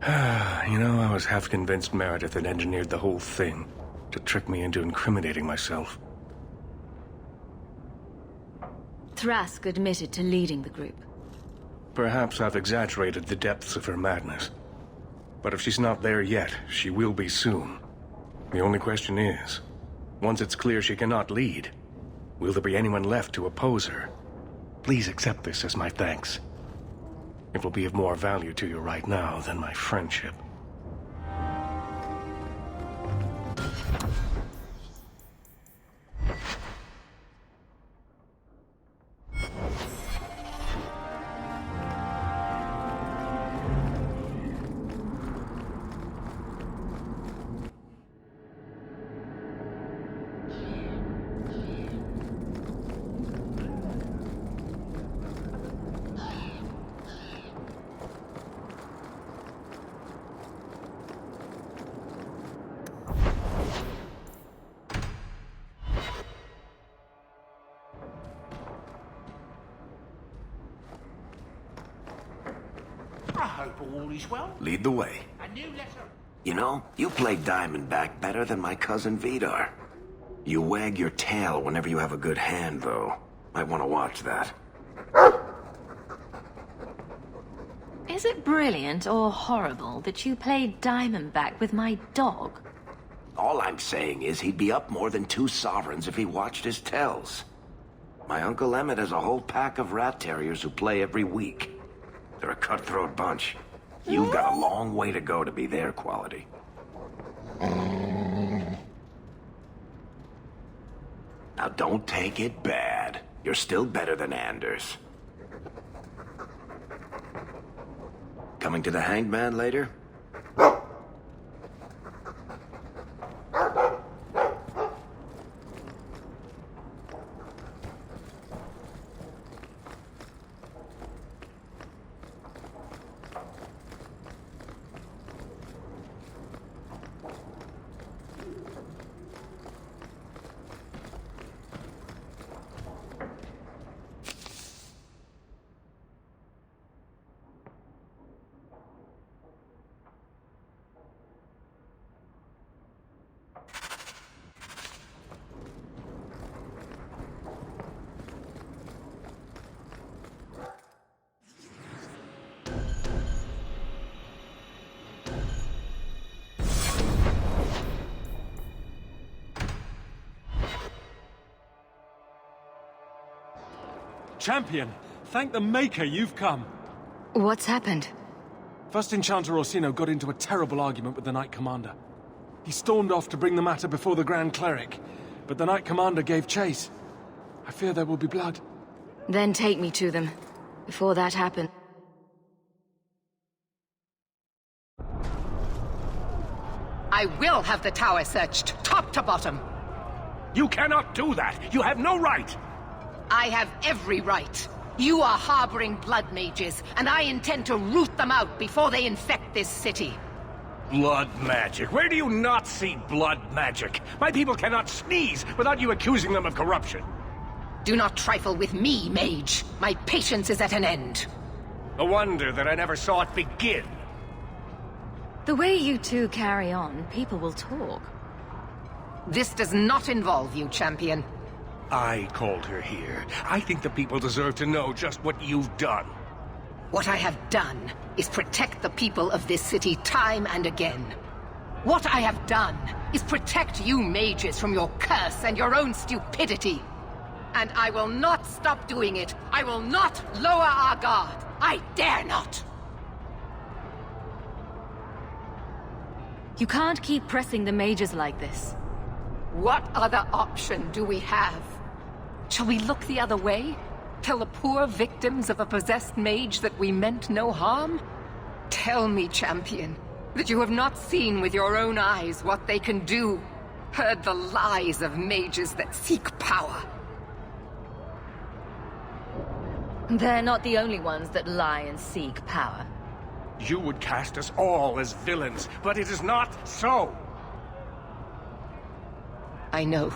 [SPEAKER 10] You know, I was half convinced Meredith had engineered the whole thing to trick me into incriminating myself.
[SPEAKER 8] Thrask admitted to leading the group.
[SPEAKER 10] Perhaps I've exaggerated the depths of her madness. But if she's not there yet, she will be soon. The only question is, once it's clear she cannot lead, will there be anyone left to oppose her? Please accept this as my thanks. It will be of more value to you right now than my friendship.
[SPEAKER 5] Lead the way. You know, you play Diamondback better than my cousin Vidar. You wag your tail whenever you have a good hand, though. Might want to watch that.
[SPEAKER 8] Is it brilliant or horrible that you played Diamondback with my dog?
[SPEAKER 5] All I'm saying is he'd be up more than 2 sovereigns if he watched his tells. My Uncle Emmett has a whole pack of rat terriers who play every week. They're a cutthroat bunch. You've got a long way to go to be their quality. Now don't take it bad. You're still better than Anders. Coming to the Hanged Man later?
[SPEAKER 16] Champion, thank the Maker you've come.
[SPEAKER 8] What's happened?
[SPEAKER 16] First Enchanter Orsino got into a terrible argument with the Knight Commander. He stormed off to bring the matter before the Grand Cleric, but the Knight Commander gave chase. I fear there will be blood.
[SPEAKER 8] Then take me to them. Before that happens.
[SPEAKER 17] I will have the tower searched, top to bottom.
[SPEAKER 10] You cannot do that! You have no right!
[SPEAKER 17] I have every right. You are harboring blood mages, and I intend to root them out before they infect this city.
[SPEAKER 10] Blood magic? Where do you not see blood magic? My people cannot sneeze without you accusing them of corruption.
[SPEAKER 17] Do not trifle with me, mage. My patience is at an end.
[SPEAKER 10] A wonder that I never saw it begin.
[SPEAKER 8] The way you two carry on, people will talk.
[SPEAKER 17] This does not involve you, champion.
[SPEAKER 10] I called her here. I think the people deserve to know just what you've done.
[SPEAKER 17] What I have done is protect the people of this city time and again. What I have done is protect you mages from your curse and your own stupidity. And I will not stop doing it. I will not lower our guard. I dare not.
[SPEAKER 8] You can't keep pressing the mages like this.
[SPEAKER 17] What other option do we have? Shall we look the other way? Tell the poor victims of a possessed mage that we meant no harm? Tell me, champion, that you have not seen with your own eyes what they can do. Heard the lies of mages that seek power.
[SPEAKER 8] They're not the only ones that lie and seek power.
[SPEAKER 10] You would cast us all as villains, but it is not so.
[SPEAKER 17] I know.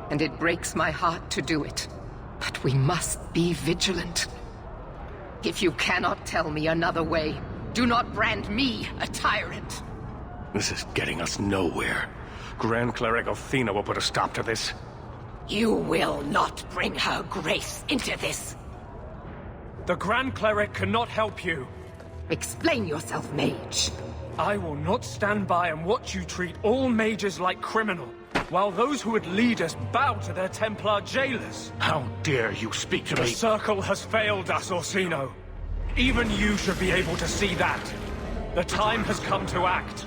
[SPEAKER 17] and it breaks my heart to do it. But we must be vigilant. If you cannot tell me another way, do not brand me a tyrant.
[SPEAKER 10] This is getting us nowhere. Grand Cleric Othina will put a stop to this.
[SPEAKER 17] You will not bring her grace into this.
[SPEAKER 2] The Grand Cleric cannot help you.
[SPEAKER 17] Explain yourself, mage.
[SPEAKER 2] I will not stand by and watch you treat all mages like criminal, while those who would lead us bow to their Templar jailers.
[SPEAKER 10] How dare you speak to me?
[SPEAKER 2] The Circle has failed us, Orsino. Even you should be able to see that. The time has come to act.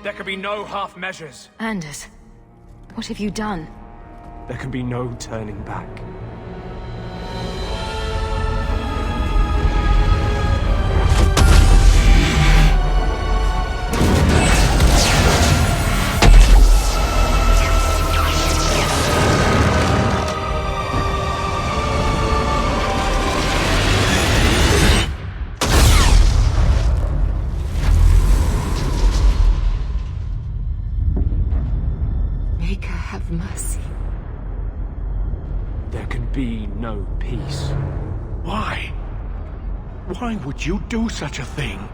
[SPEAKER 2] There can be no half measures.
[SPEAKER 8] Anders, what have you done?
[SPEAKER 2] There can be no turning back.
[SPEAKER 17] Make her have mercy.
[SPEAKER 2] There can be no peace.
[SPEAKER 10] Why? Why would you do such a thing?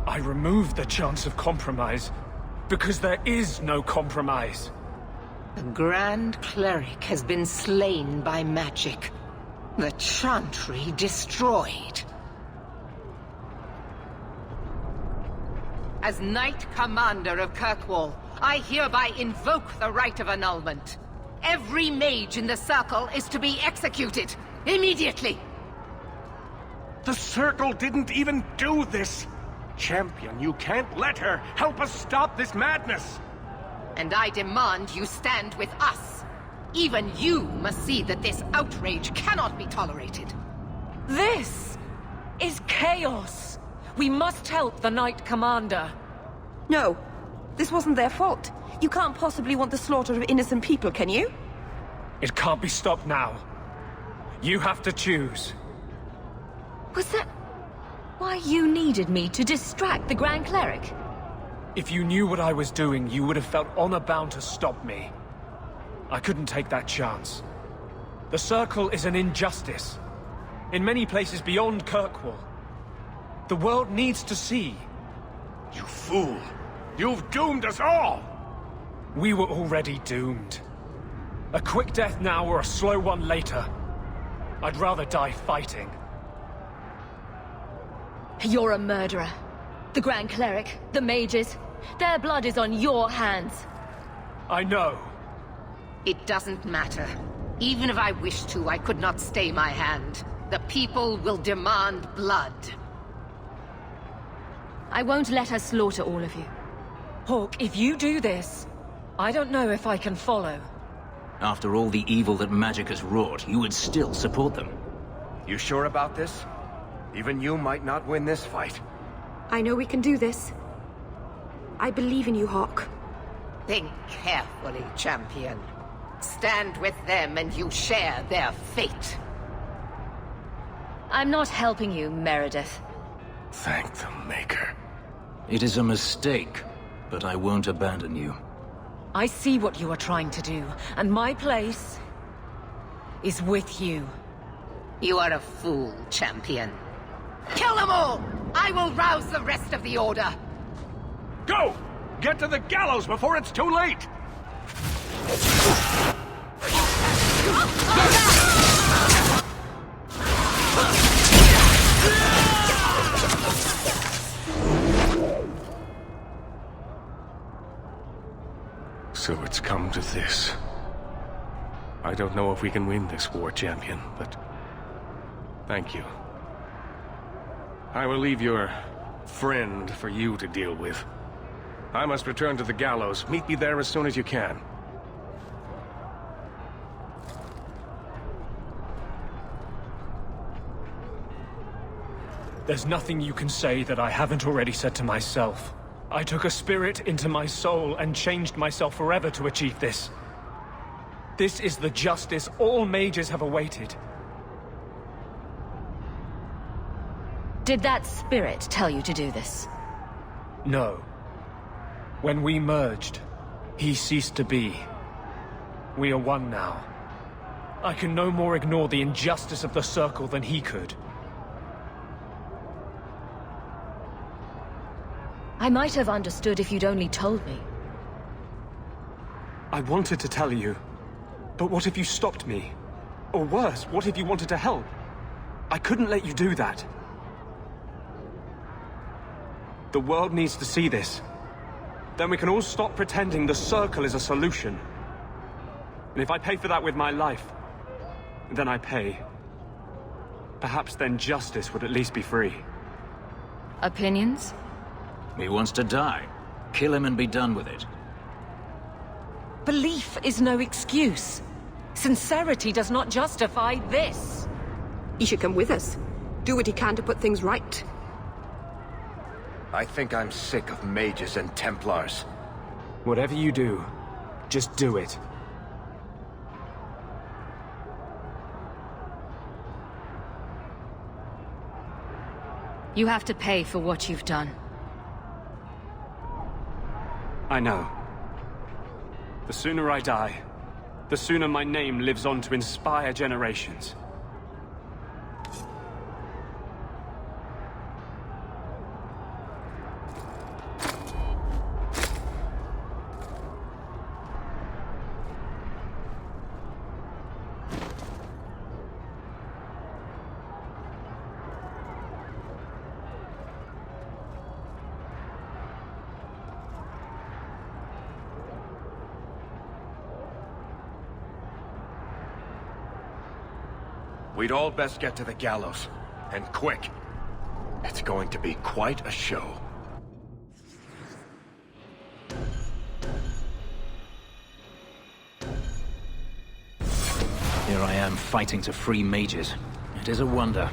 [SPEAKER 2] I removed the chance of compromise, because there is no compromise.
[SPEAKER 17] The Grand Cleric has been slain by magic. The Chantry destroyed. As Knight Commander of Kirkwall, I hereby invoke the right of annulment. Every mage in the Circle is to be executed, immediately!
[SPEAKER 10] The Circle didn't even do this! Champion, you can't let her! Help us stop this madness!
[SPEAKER 17] And I demand you stand with us. Even you must see that this outrage cannot be tolerated.
[SPEAKER 3] This is chaos. We must help the Knight Commander.
[SPEAKER 18] No, this wasn't their fault. You can't possibly want the slaughter of innocent people, can you?
[SPEAKER 2] It can't be stopped now. You have to choose.
[SPEAKER 8] Was that why you needed me to distract the Grand Cleric?
[SPEAKER 2] If you knew what I was doing, you would have felt honor-bound to stop me. I couldn't take that chance. The Circle is an injustice. In many places beyond Kirkwall. The world needs to see.
[SPEAKER 10] You fool! You've doomed us all!
[SPEAKER 2] We were already doomed. A quick death now or a slow one later. I'd rather die fighting.
[SPEAKER 8] You're a murderer. The Grand Cleric, the mages, their blood is on your hands.
[SPEAKER 2] I know.
[SPEAKER 17] It doesn't matter. Even if I wished to, I could not stay my hand. The people will demand blood.
[SPEAKER 8] I won't let her slaughter all of you.
[SPEAKER 3] Hawke, if you do this, I don't know if I can follow.
[SPEAKER 7] After all the evil that magic has wrought, you would still support them.
[SPEAKER 19] You sure about this? Even you might not win this fight.
[SPEAKER 18] I know we can do this. I believe in you, Hawke.
[SPEAKER 17] Think carefully, champion. Stand with them and you share their fate.
[SPEAKER 8] I'm not helping you, Meredith.
[SPEAKER 10] Thank the Maker.
[SPEAKER 7] It is a mistake, but I won't abandon you.
[SPEAKER 3] I see what you are trying to do, and my place is with you.
[SPEAKER 17] You are a fool, champion. Kill them all! I will rouse the rest of the Order!
[SPEAKER 10] Go! Get to the gallows before it's too late! So it's come to this. I don't know if we can win this war, champion, but thank you. I will leave your friend for you to deal with. I must return to the gallows. Meet me there as soon as you can.
[SPEAKER 2] There's nothing you can say that I haven't already said to myself. I took a spirit into my soul and changed myself forever to achieve this. This is the justice all mages have awaited.
[SPEAKER 8] Did that spirit tell you to do this?
[SPEAKER 2] No. When we merged, he ceased to be. We are one now. I can no more ignore the injustice of the Circle than he could.
[SPEAKER 8] I might have understood if you'd only told me.
[SPEAKER 2] I wanted to tell you, but what if you stopped me? Or worse, what if you wanted to help? I couldn't let you do that. The world needs to see this. Then we can all stop pretending the Circle is a solution. And if I pay for that with my life, then I pay. Perhaps then justice would at least be free.
[SPEAKER 8] Opinions?
[SPEAKER 7] He wants to die. Kill him and be done with it.
[SPEAKER 3] Belief is no excuse. Sincerity does not justify this.
[SPEAKER 18] He should come with us. Do what he can to put things right.
[SPEAKER 19] I think I'm sick of mages and Templars.
[SPEAKER 2] Whatever you do, just do it.
[SPEAKER 8] You have to pay for what you've done.
[SPEAKER 2] I know. The sooner I die, the sooner my name lives on to inspire generations.
[SPEAKER 19] We'd all best get to the gallows. And quick. It's going to be quite a show.
[SPEAKER 7] Here I am fighting to free mages. It is a wonder.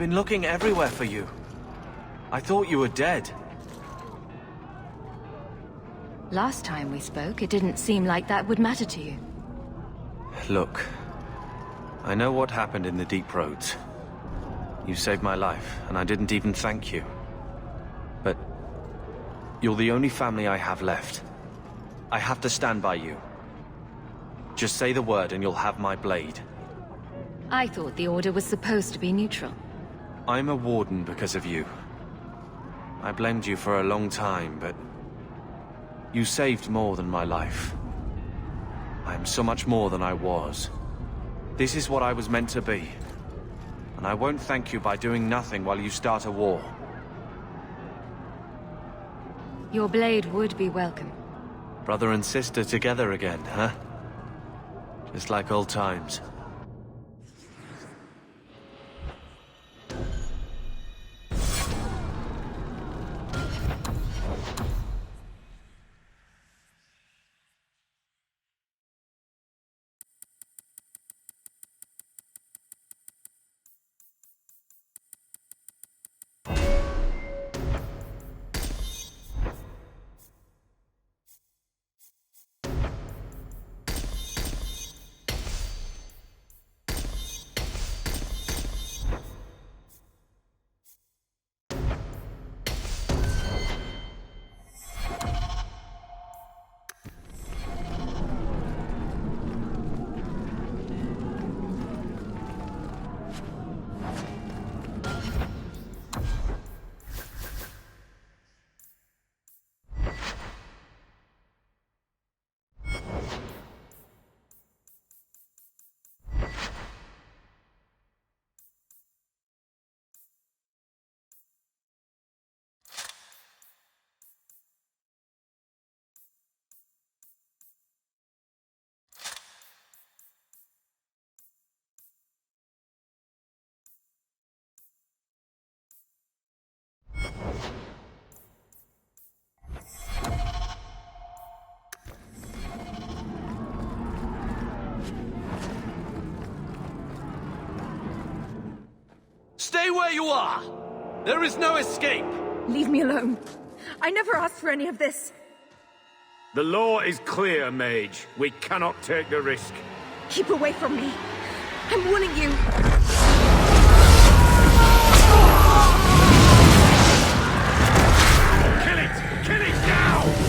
[SPEAKER 6] been looking everywhere for you. I thought you were dead.
[SPEAKER 8] Last time we spoke, it didn't seem like that would matter to you.
[SPEAKER 6] Look, I know what happened in the Deep Roads. You saved my life, and I didn't even thank you. But you're the only family I have left. I have to stand by you. Just say the word and you'll have my blade.
[SPEAKER 8] I thought the Order was supposed to be neutral.
[SPEAKER 6] I'm a warden because of you. I blamed you for a long time, but you saved more than my life. I am so much more than I was. This is what I was meant to be. And I won't thank you by doing nothing while you start a war.
[SPEAKER 8] Your blade would be welcome.
[SPEAKER 6] Brother and sister together again, huh? Just like old times.
[SPEAKER 1] Stay where you are! There is no escape!
[SPEAKER 18] Leave me alone. I never asked for any of this.
[SPEAKER 20] The law is clear, Mage. We cannot take the risk.
[SPEAKER 18] Keep away from me. I'm warning you.
[SPEAKER 20] Kill it! Kill it now!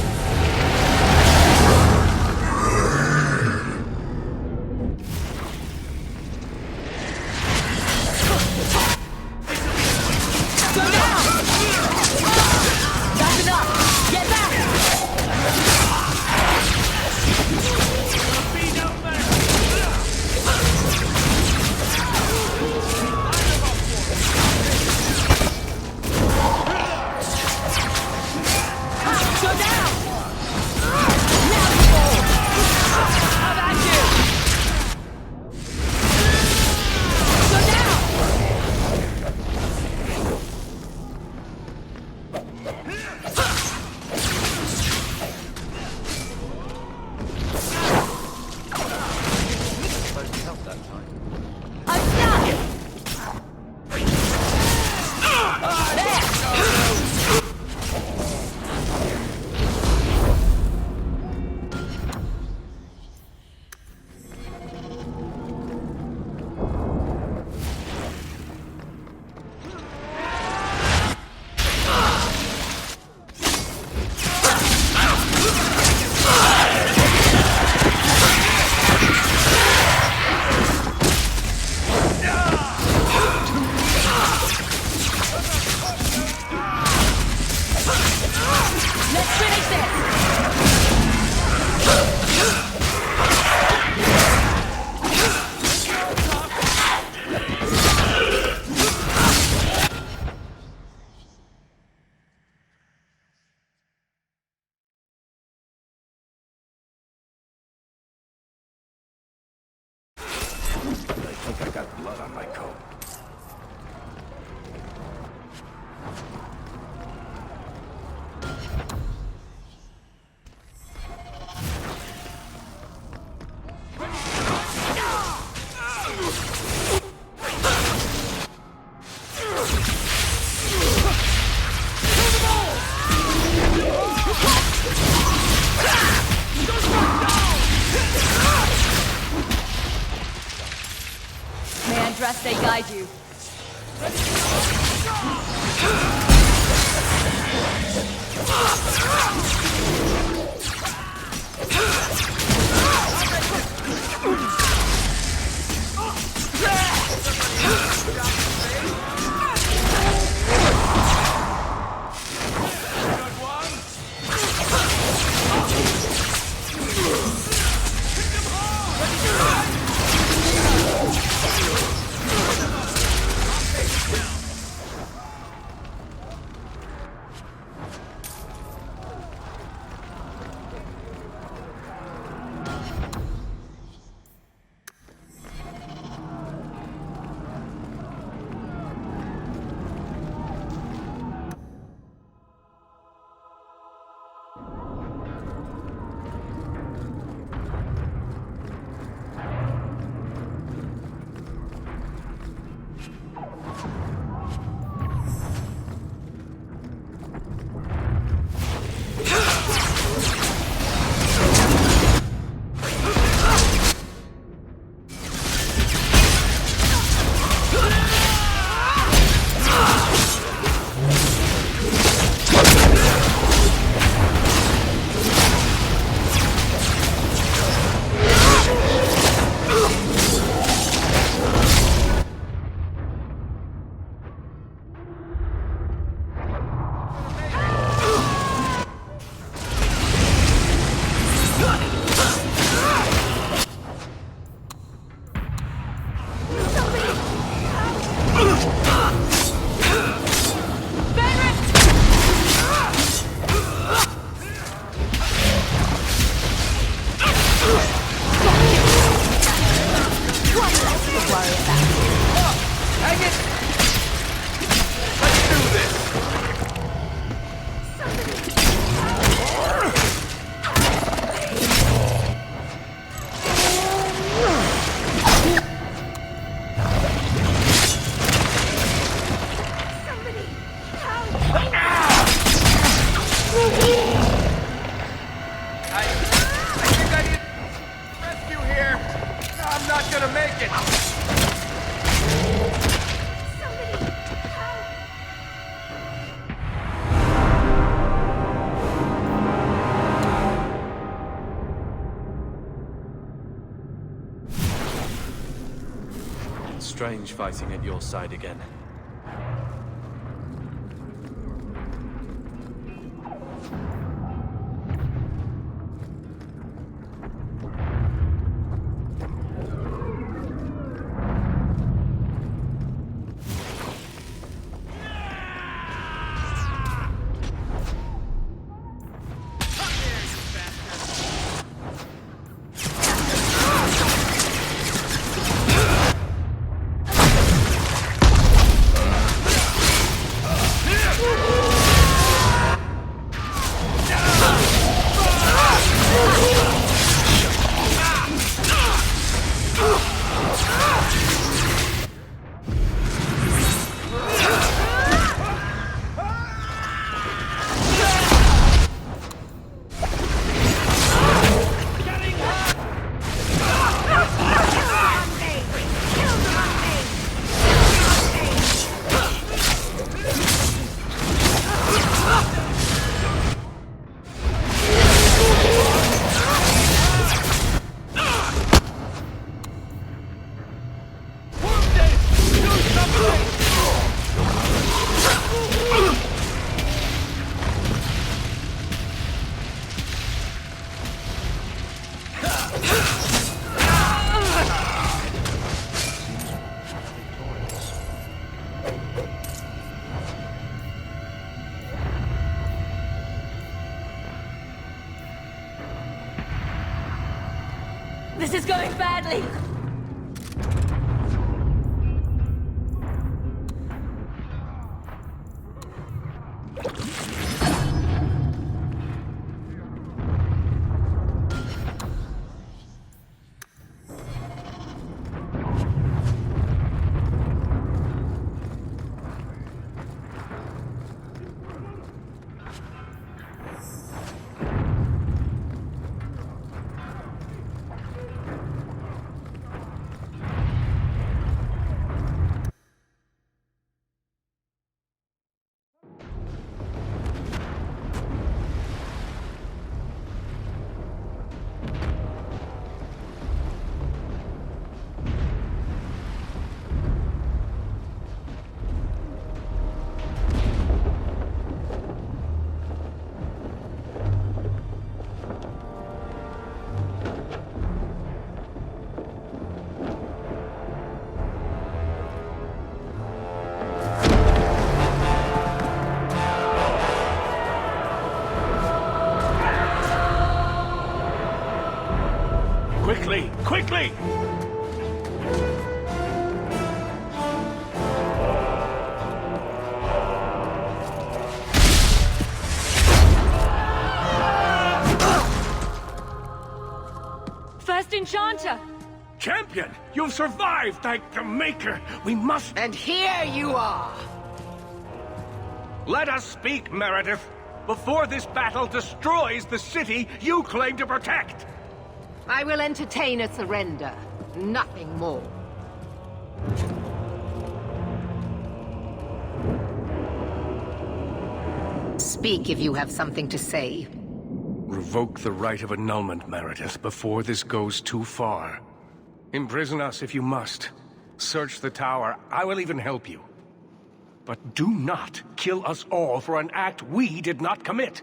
[SPEAKER 21] they guide you.
[SPEAKER 22] Strange fighting at your side again.
[SPEAKER 21] This is going badly.
[SPEAKER 10] Quickly!
[SPEAKER 21] First Enchanter!
[SPEAKER 10] Champion, you've survived, thank the Maker. We must...
[SPEAKER 17] And here you are!
[SPEAKER 10] Let us speak, Meredith, before this battle destroys the city you claim to protect.
[SPEAKER 17] I will entertain a surrender. Nothing more. Speak if you have something to say.
[SPEAKER 10] Revoke the right of annulment, Meredith, before this goes too far. Imprison us if you must. Search the tower. I will even help you. But do not kill us all for an act we did not commit.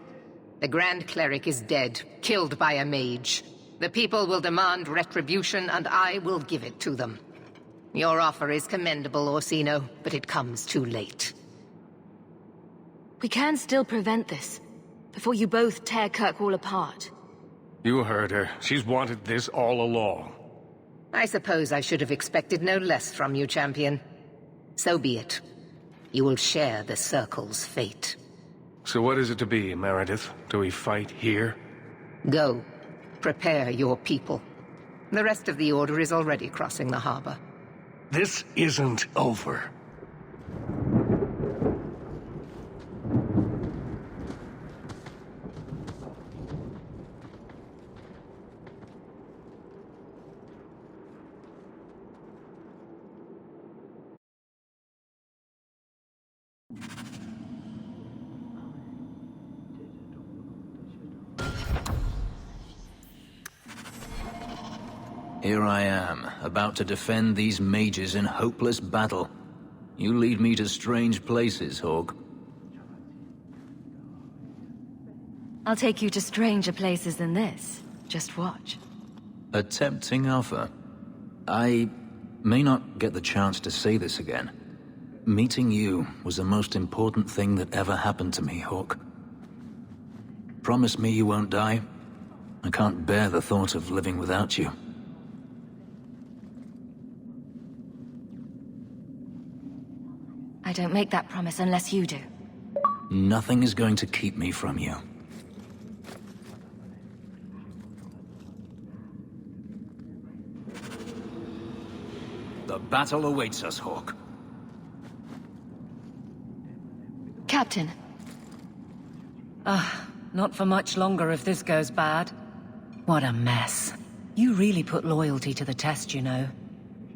[SPEAKER 17] The Grand Cleric is dead, killed by a mage. The people will demand retribution, and I will give it to them. Your offer is commendable, Orsino, but it comes too late.
[SPEAKER 8] We can still prevent this, before you both tear Kirkwall apart.
[SPEAKER 10] You heard her. She's wanted this all along.
[SPEAKER 17] I suppose I should have expected no less from you, champion. So be it. You will share the Circle's fate.
[SPEAKER 10] So what is it to be, Meredith? Do we fight here?
[SPEAKER 17] Go. Prepare your people. The rest of the Order is already crossing the harbor.
[SPEAKER 10] This isn't over.
[SPEAKER 7] Here I am, about to defend these mages in hopeless battle. You lead me to strange places, Hawke.
[SPEAKER 8] I'll take you to stranger places than this. Just watch.
[SPEAKER 7] A tempting offer. I may not get the chance to say this again. Meeting you was the most important thing that ever happened to me, Hawke. Promise me you won't die. I can't bear the thought of living without you.
[SPEAKER 8] I don't make that promise unless you do.
[SPEAKER 7] Nothing is going to keep me from you. The battle awaits us, Hawke.
[SPEAKER 8] Captain.
[SPEAKER 3] Not for much longer if this goes bad. What a mess. You really put loyalty to the test, you know.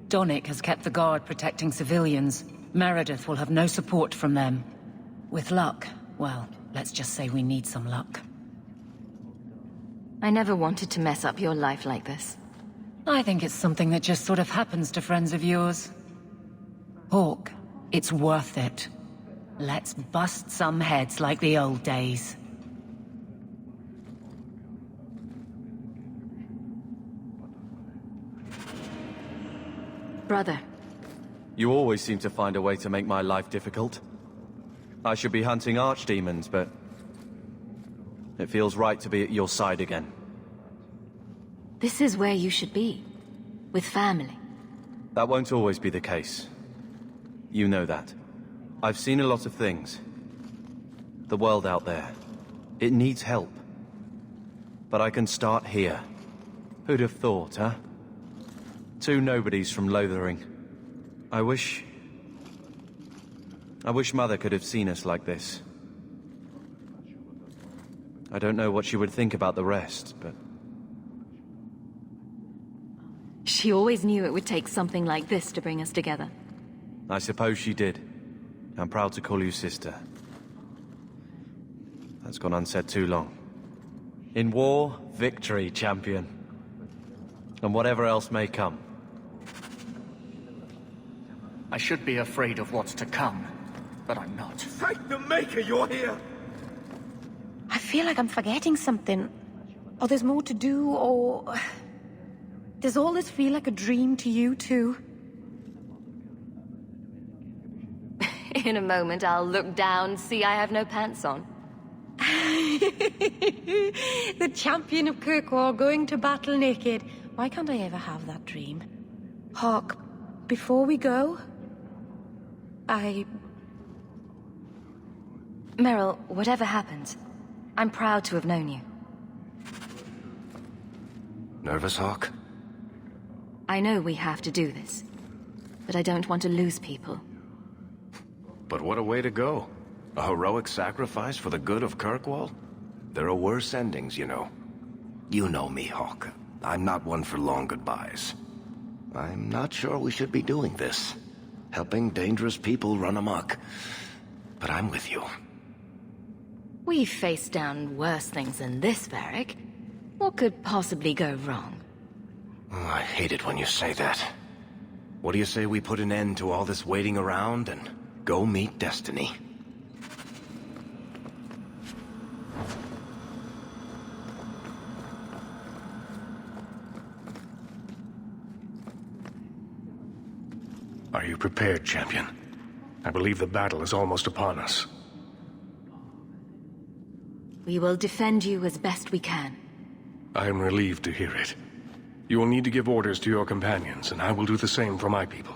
[SPEAKER 3] Donnic has kept the Guard protecting civilians. Meredith will have no support from them. With luck, well, let's just say we need some luck.
[SPEAKER 8] I never wanted to mess up your life like this.
[SPEAKER 3] I think it's something that just sort of happens to friends of yours. Hawke, it's worth it. Let's bust some heads like the old days.
[SPEAKER 8] Brother.
[SPEAKER 22] You always seem to find a way to make my life difficult. I should be hunting archdemons, but it feels right to be at your side again.
[SPEAKER 8] This is where you should be. With family.
[SPEAKER 22] That won't always be the case. You know that. I've seen a lot of things. The world out there. It needs help. But I can start here. Who'd have thought, huh? Two nobodies from Lothering. I wish Mother could have seen us like this. I don't know what she would think about the rest, but...
[SPEAKER 8] She always knew it would take something like this to bring us together.
[SPEAKER 22] I suppose she did. I'm proud to call you sister. That's gone unsaid too long. In war, victory, champion. And whatever else may come.
[SPEAKER 15] I should be afraid of what's to come, but I'm not.
[SPEAKER 19] Thank the Maker you're here!
[SPEAKER 9] I feel like I'm forgetting something. Or there's more to do, or... Does all this feel like a dream to you, too?
[SPEAKER 8] In a moment, I'll look down, see I have no pants on.
[SPEAKER 9] The champion of Kirkwall going to battle naked. Why can't I ever have that dream? Hawk, before we go...
[SPEAKER 8] Meryl, whatever happens, I'm proud to have known you.
[SPEAKER 5] Nervous, Hawk?
[SPEAKER 8] I know we have to do this, but I don't want to lose people.
[SPEAKER 5] But what a way to go. A heroic sacrifice for the good of Kirkwall? There are worse endings, you know. You know me, Hawk. I'm not one for long goodbyes. I'm not sure we should be doing this. Helping dangerous people run amok. But I'm with you.
[SPEAKER 8] We've faced down worse things than this, Varric. What could possibly go wrong?
[SPEAKER 5] Oh, I hate it when you say that. What do you say we put an end to all this waiting around and go meet Destiny?
[SPEAKER 10] Are you prepared, champion? I believe the battle is almost upon us.
[SPEAKER 8] We will defend you as best we can.
[SPEAKER 10] I am relieved to hear it. You will need to give orders to your companions, and I will do the same for my people.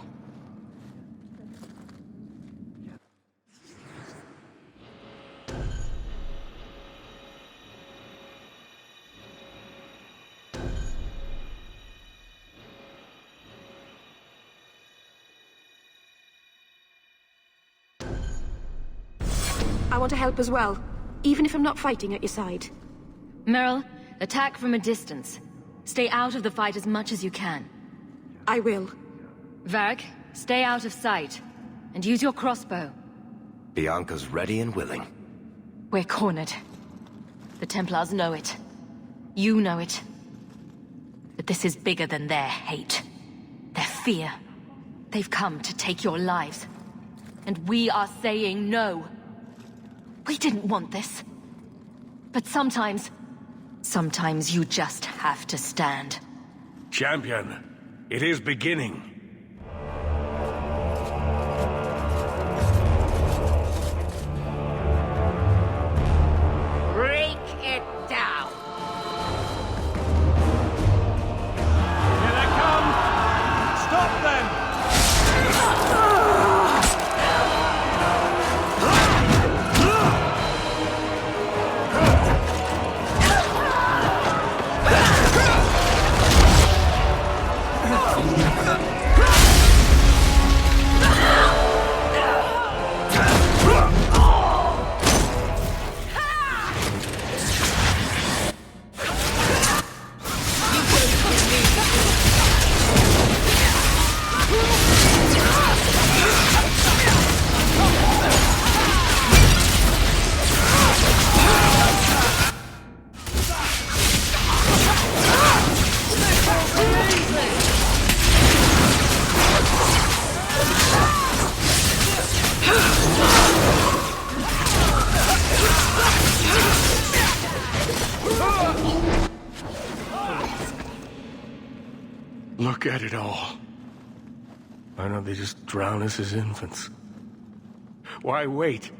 [SPEAKER 18] I want to help as well, even if I'm not fighting at your side.
[SPEAKER 8] Meryl, attack from a distance. Stay out of the fight as much as you can.
[SPEAKER 18] I will.
[SPEAKER 8] Varric, stay out of sight. And use your crossbow.
[SPEAKER 5] Bianca's ready and willing.
[SPEAKER 8] We're cornered. The Templars know it. You know it. But this is bigger than their hate. Their fear. They've come to take your lives. And we are saying no. We didn't want this. But sometimes you just have to stand.
[SPEAKER 10] Champion, it is beginning.
[SPEAKER 21] Break it down!
[SPEAKER 16] Here they come! Stop them!
[SPEAKER 10] Look at it all. Why don't they just drown us as infants? Why wait?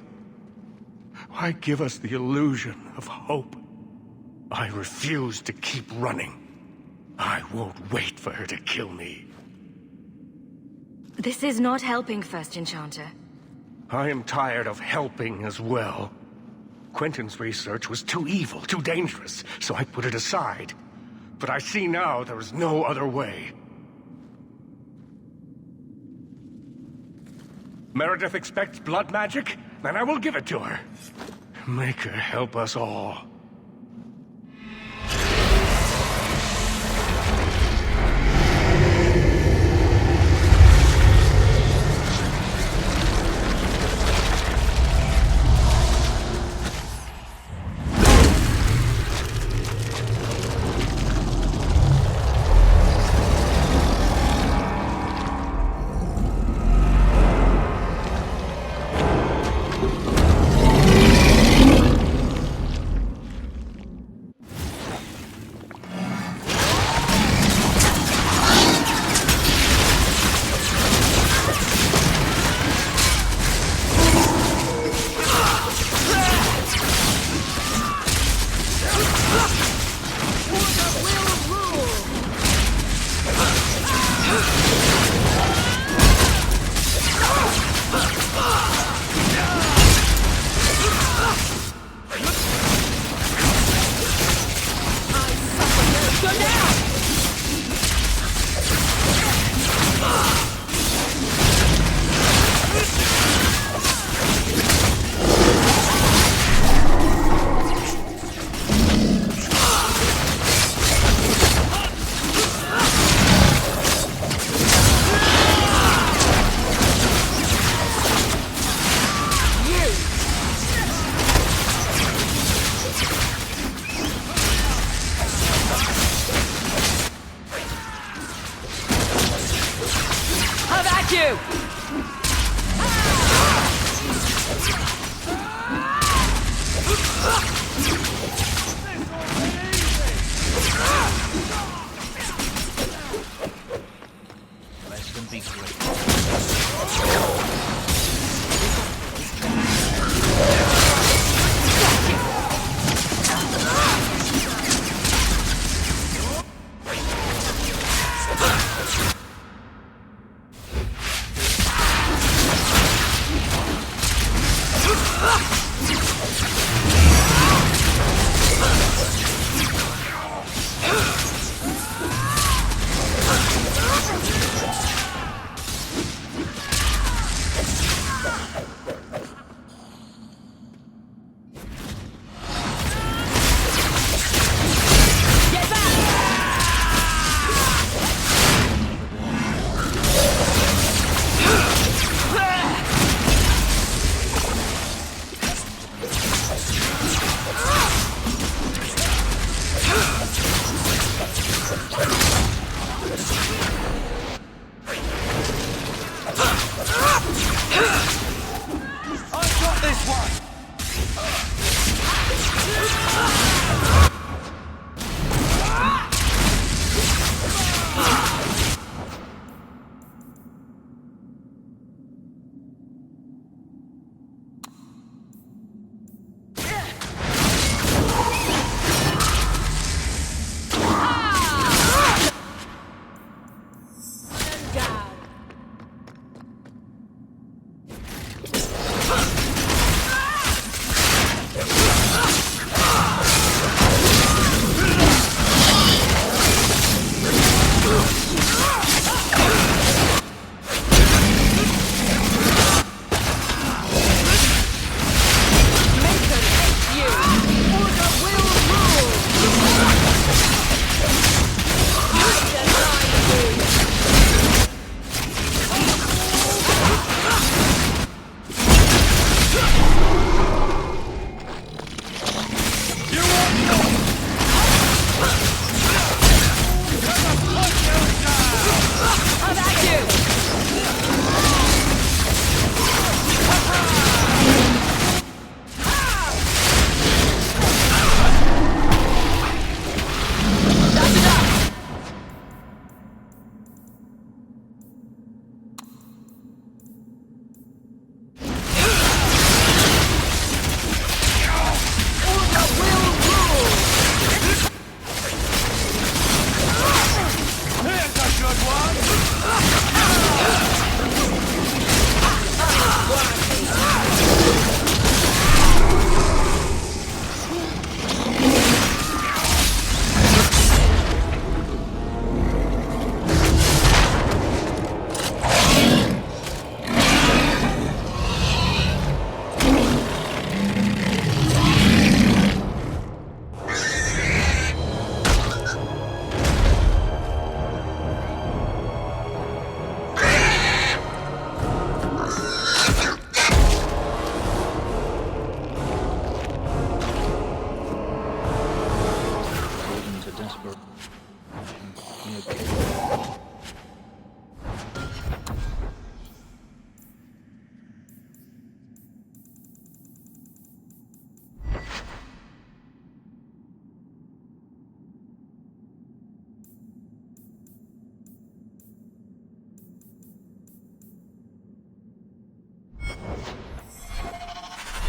[SPEAKER 10] Why give us the illusion of hope? I refuse to keep running. I won't wait for her to kill me.
[SPEAKER 8] This is not helping, First Enchanter.
[SPEAKER 10] I am tired of helping as well. Quentin's research was too evil, too dangerous, so I put it aside. But I see now there is no other way. Meredith expects blood magic? Then I will give it to her. Make her help us all.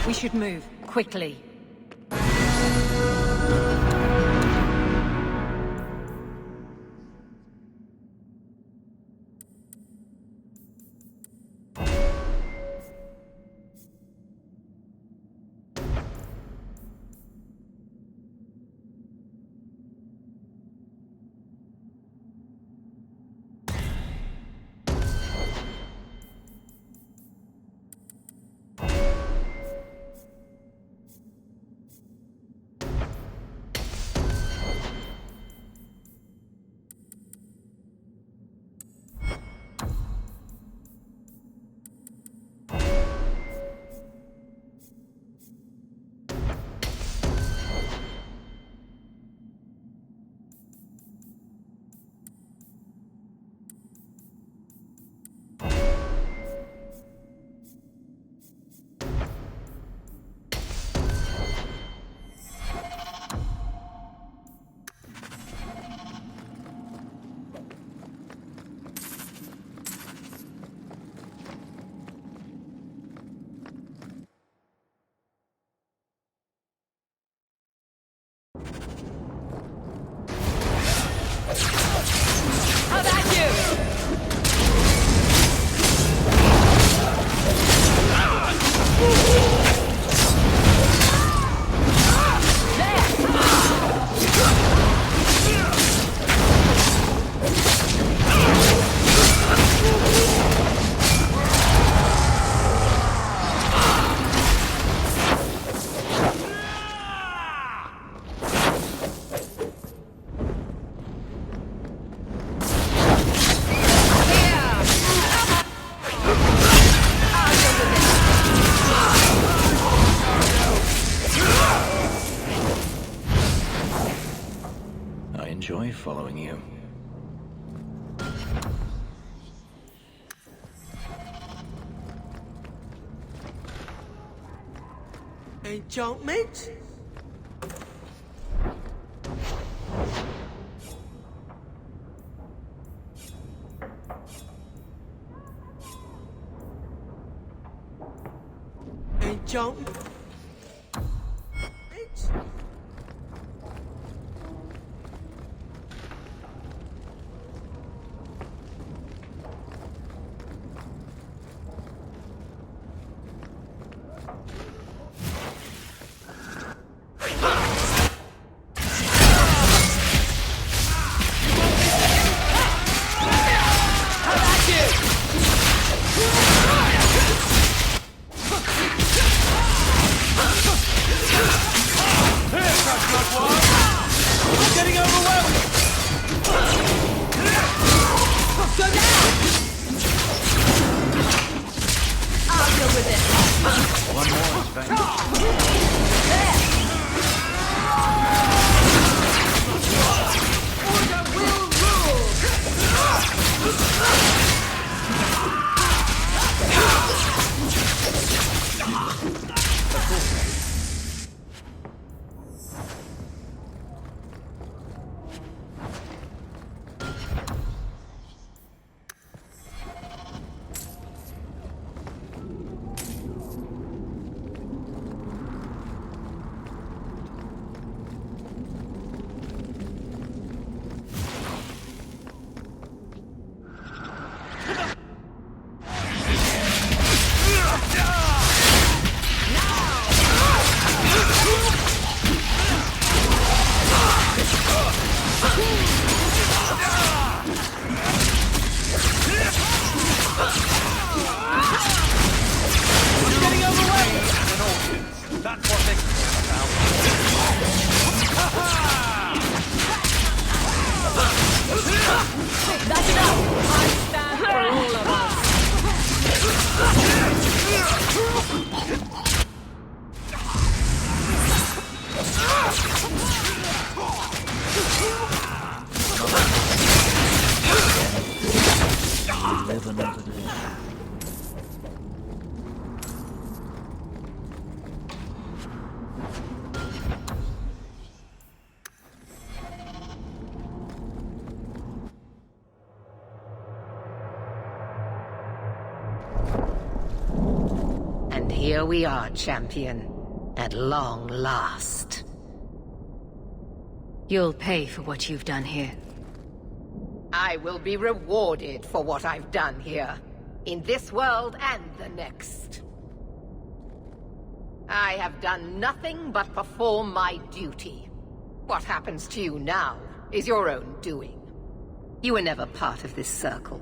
[SPEAKER 3] We should move, quickly.
[SPEAKER 7] following you.
[SPEAKER 4] Enchantment? Enchantment?
[SPEAKER 17] And here we are, champion. At long last.
[SPEAKER 8] You'll pay for what you've done here.
[SPEAKER 17] I will be rewarded for what I've done here. In this world and the next. I have done nothing but perform my duty. What happens to you now is your own doing. You were never part of this circle,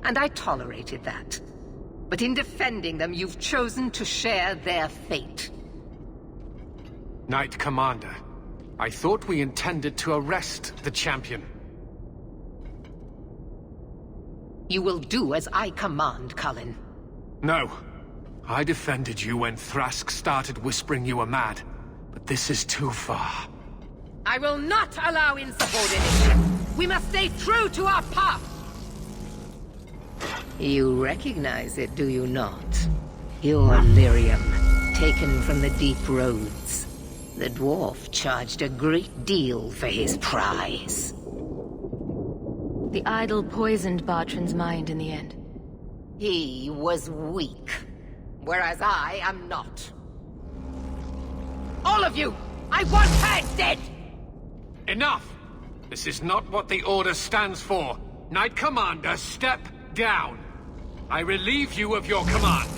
[SPEAKER 17] and I tolerated that. But in defending them, you've chosen to share their fate.
[SPEAKER 1] Knight Commander, I thought we intended to arrest the champion.
[SPEAKER 17] You will do as I command, Cullen.
[SPEAKER 1] No. I defended you when Thrask started whispering you were mad, but this is too far.
[SPEAKER 17] I will not allow insubordination. We must stay true to our path. You recognize it, do you not? Your lyrium, taken from the deep roads. The dwarf charged a great deal for his prize.
[SPEAKER 8] The idol poisoned Bartrand's mind in the end.
[SPEAKER 17] He was weak, whereas I am not. All of you! I want her dead!
[SPEAKER 1] Enough! This is not what the Order stands for. Knight Commander, step down. I relieve you of your command.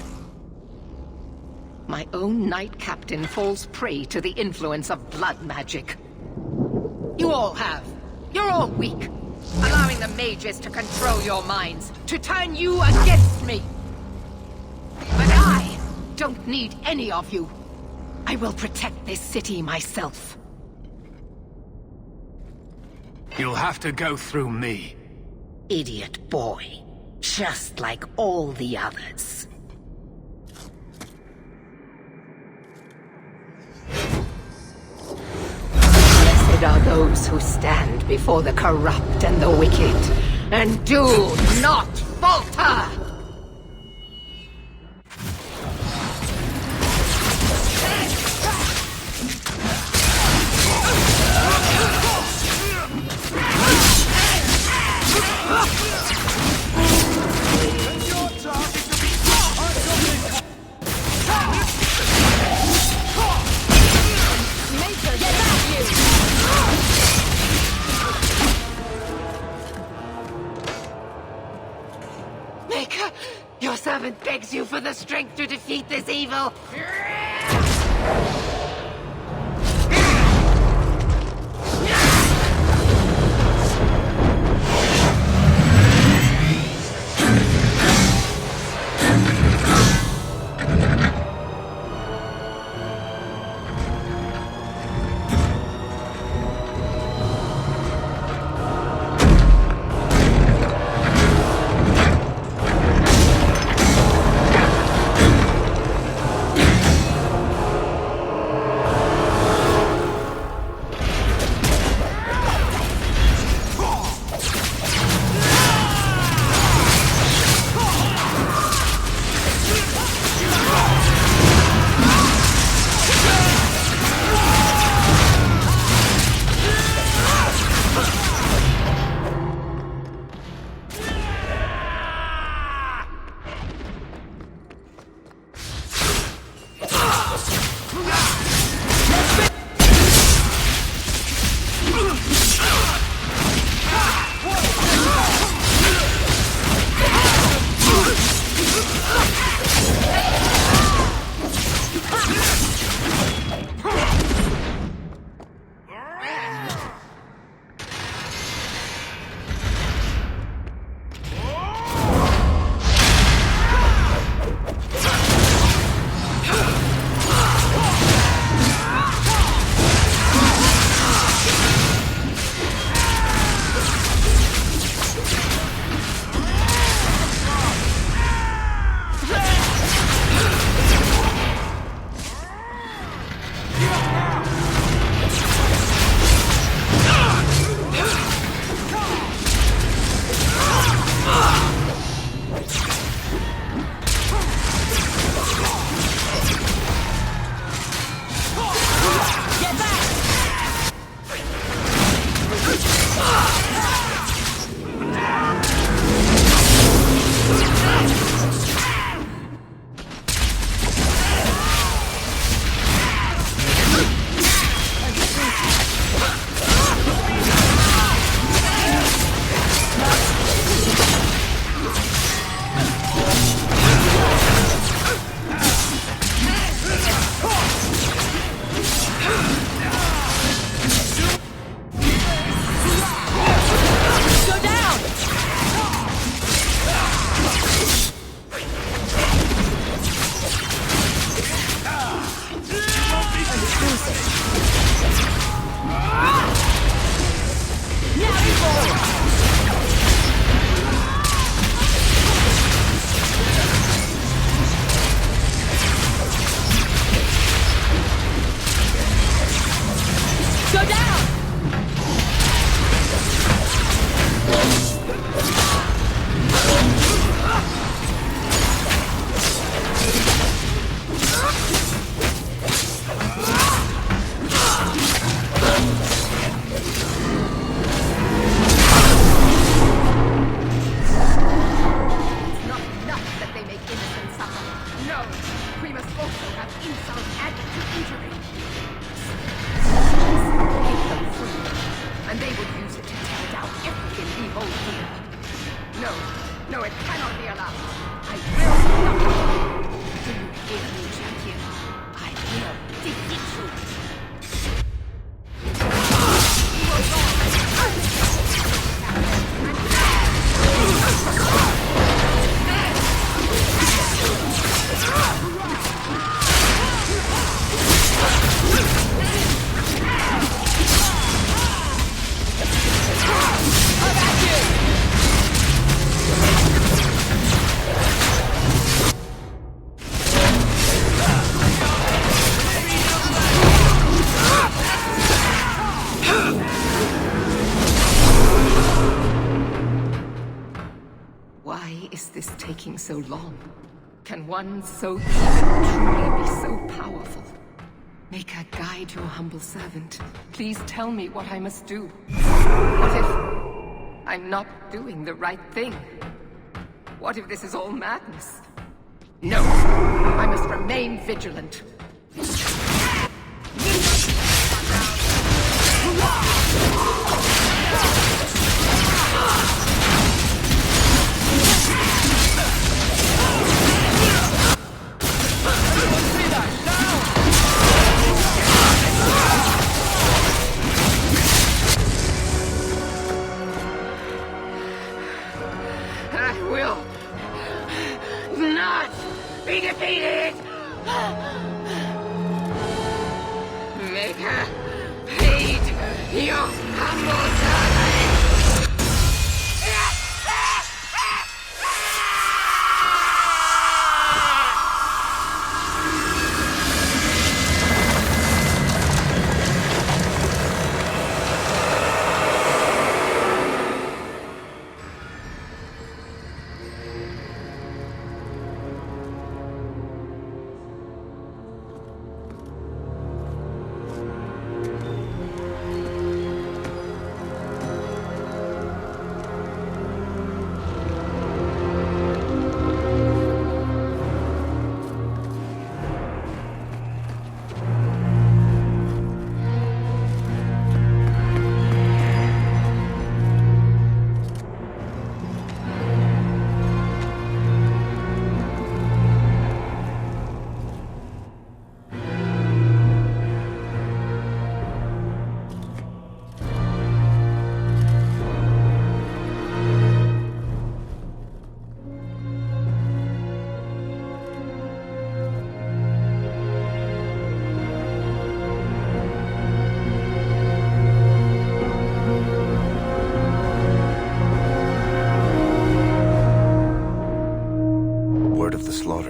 [SPEAKER 17] My own Knight Captain falls prey to the influence of blood magic. You all have. You're all weak. Allowing the mages to control your minds, to turn you against me. But I don't need any of you. I will protect this city myself.
[SPEAKER 1] You'll have to go through me.
[SPEAKER 17] Idiot boy. Just like all the others. Blessed are those who stand before the corrupt and the wicked, and do not falter! Maker, your servant begs you for the strength to defeat this evil. this taking so long? Can one so evil truly be so powerful? Maker, guide your humble servant. Please tell me what I must do. What if I'm not doing the right thing? What if this is all madness? No! I must remain vigilant. I will not be defeated! Maker, heed your humble servant!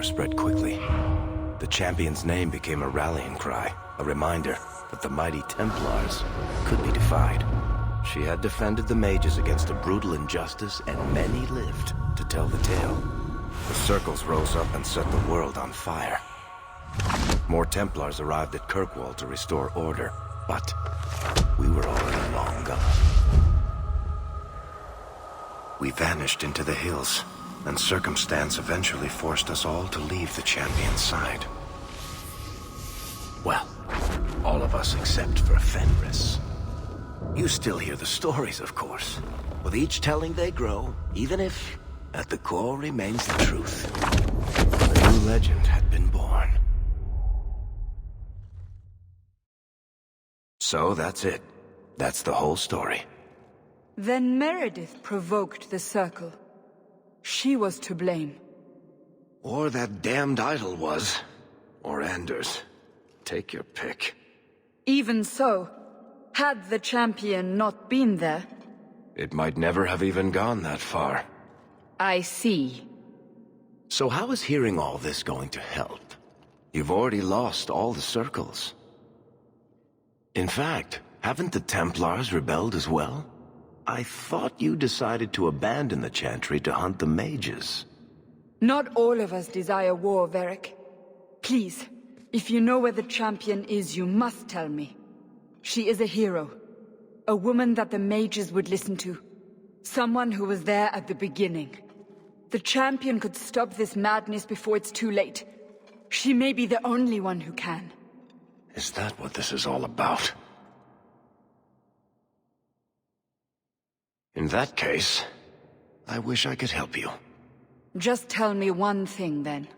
[SPEAKER 5] Spread quickly. The champion's name became a rallying cry, a reminder that the mighty Templars could be defied. She had defended the mages against a brutal injustice, and many lived to tell the tale. The circles rose up and set the world on fire. More Templars arrived at Kirkwall to restore order, but we were already long gone. We vanished into the hills, and circumstance eventually forced us all to leave the champion's side. Well, all of us except for Fenris. You still hear the stories, of course. With each telling they grow, even if, at the core, remains the truth. A new legend had been born. So that's it. That's the whole story.
[SPEAKER 4] Then Meredith provoked the Circle. She was to blame.
[SPEAKER 5] Or that damned idol was. Or Anders. Take your pick.
[SPEAKER 4] Even so, had the champion not been there...
[SPEAKER 5] It might never have even gone that far.
[SPEAKER 4] I see.
[SPEAKER 5] So how is hearing all this going to help? You've already lost all the circles. In fact, haven't the Templars rebelled as well? I thought you decided to abandon the Chantry to hunt the mages.
[SPEAKER 4] Not all of us desire war, Varric. Please, if you know where the champion is, you must tell me. She is a hero. A woman that the mages would listen to. Someone who was there at the beginning. The champion could stop this madness before it's too late. She may be the only one who can.
[SPEAKER 5] Is that what this is all about? In that case, I wish I could help you.
[SPEAKER 4] Just tell me one thing, then.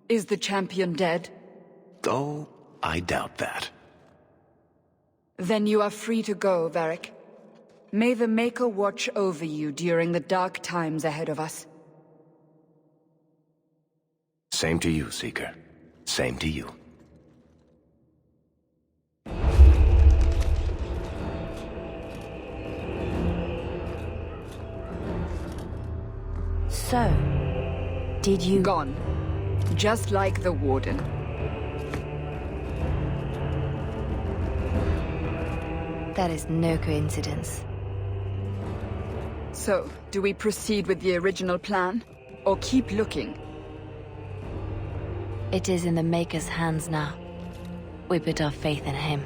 [SPEAKER 4] Is the champion dead?
[SPEAKER 5] Oh, I doubt that.
[SPEAKER 4] Then you are free to go, Varric. May the Maker watch over you during the dark times ahead of us.
[SPEAKER 5] Same to you, Seeker. Same to you.
[SPEAKER 4] So, did you... Gone. Just like the Warden.
[SPEAKER 11] That is no coincidence.
[SPEAKER 4] So, do we proceed with the original plan? or keep looking.
[SPEAKER 11] It is in the Maker's hands now. We put our faith in him.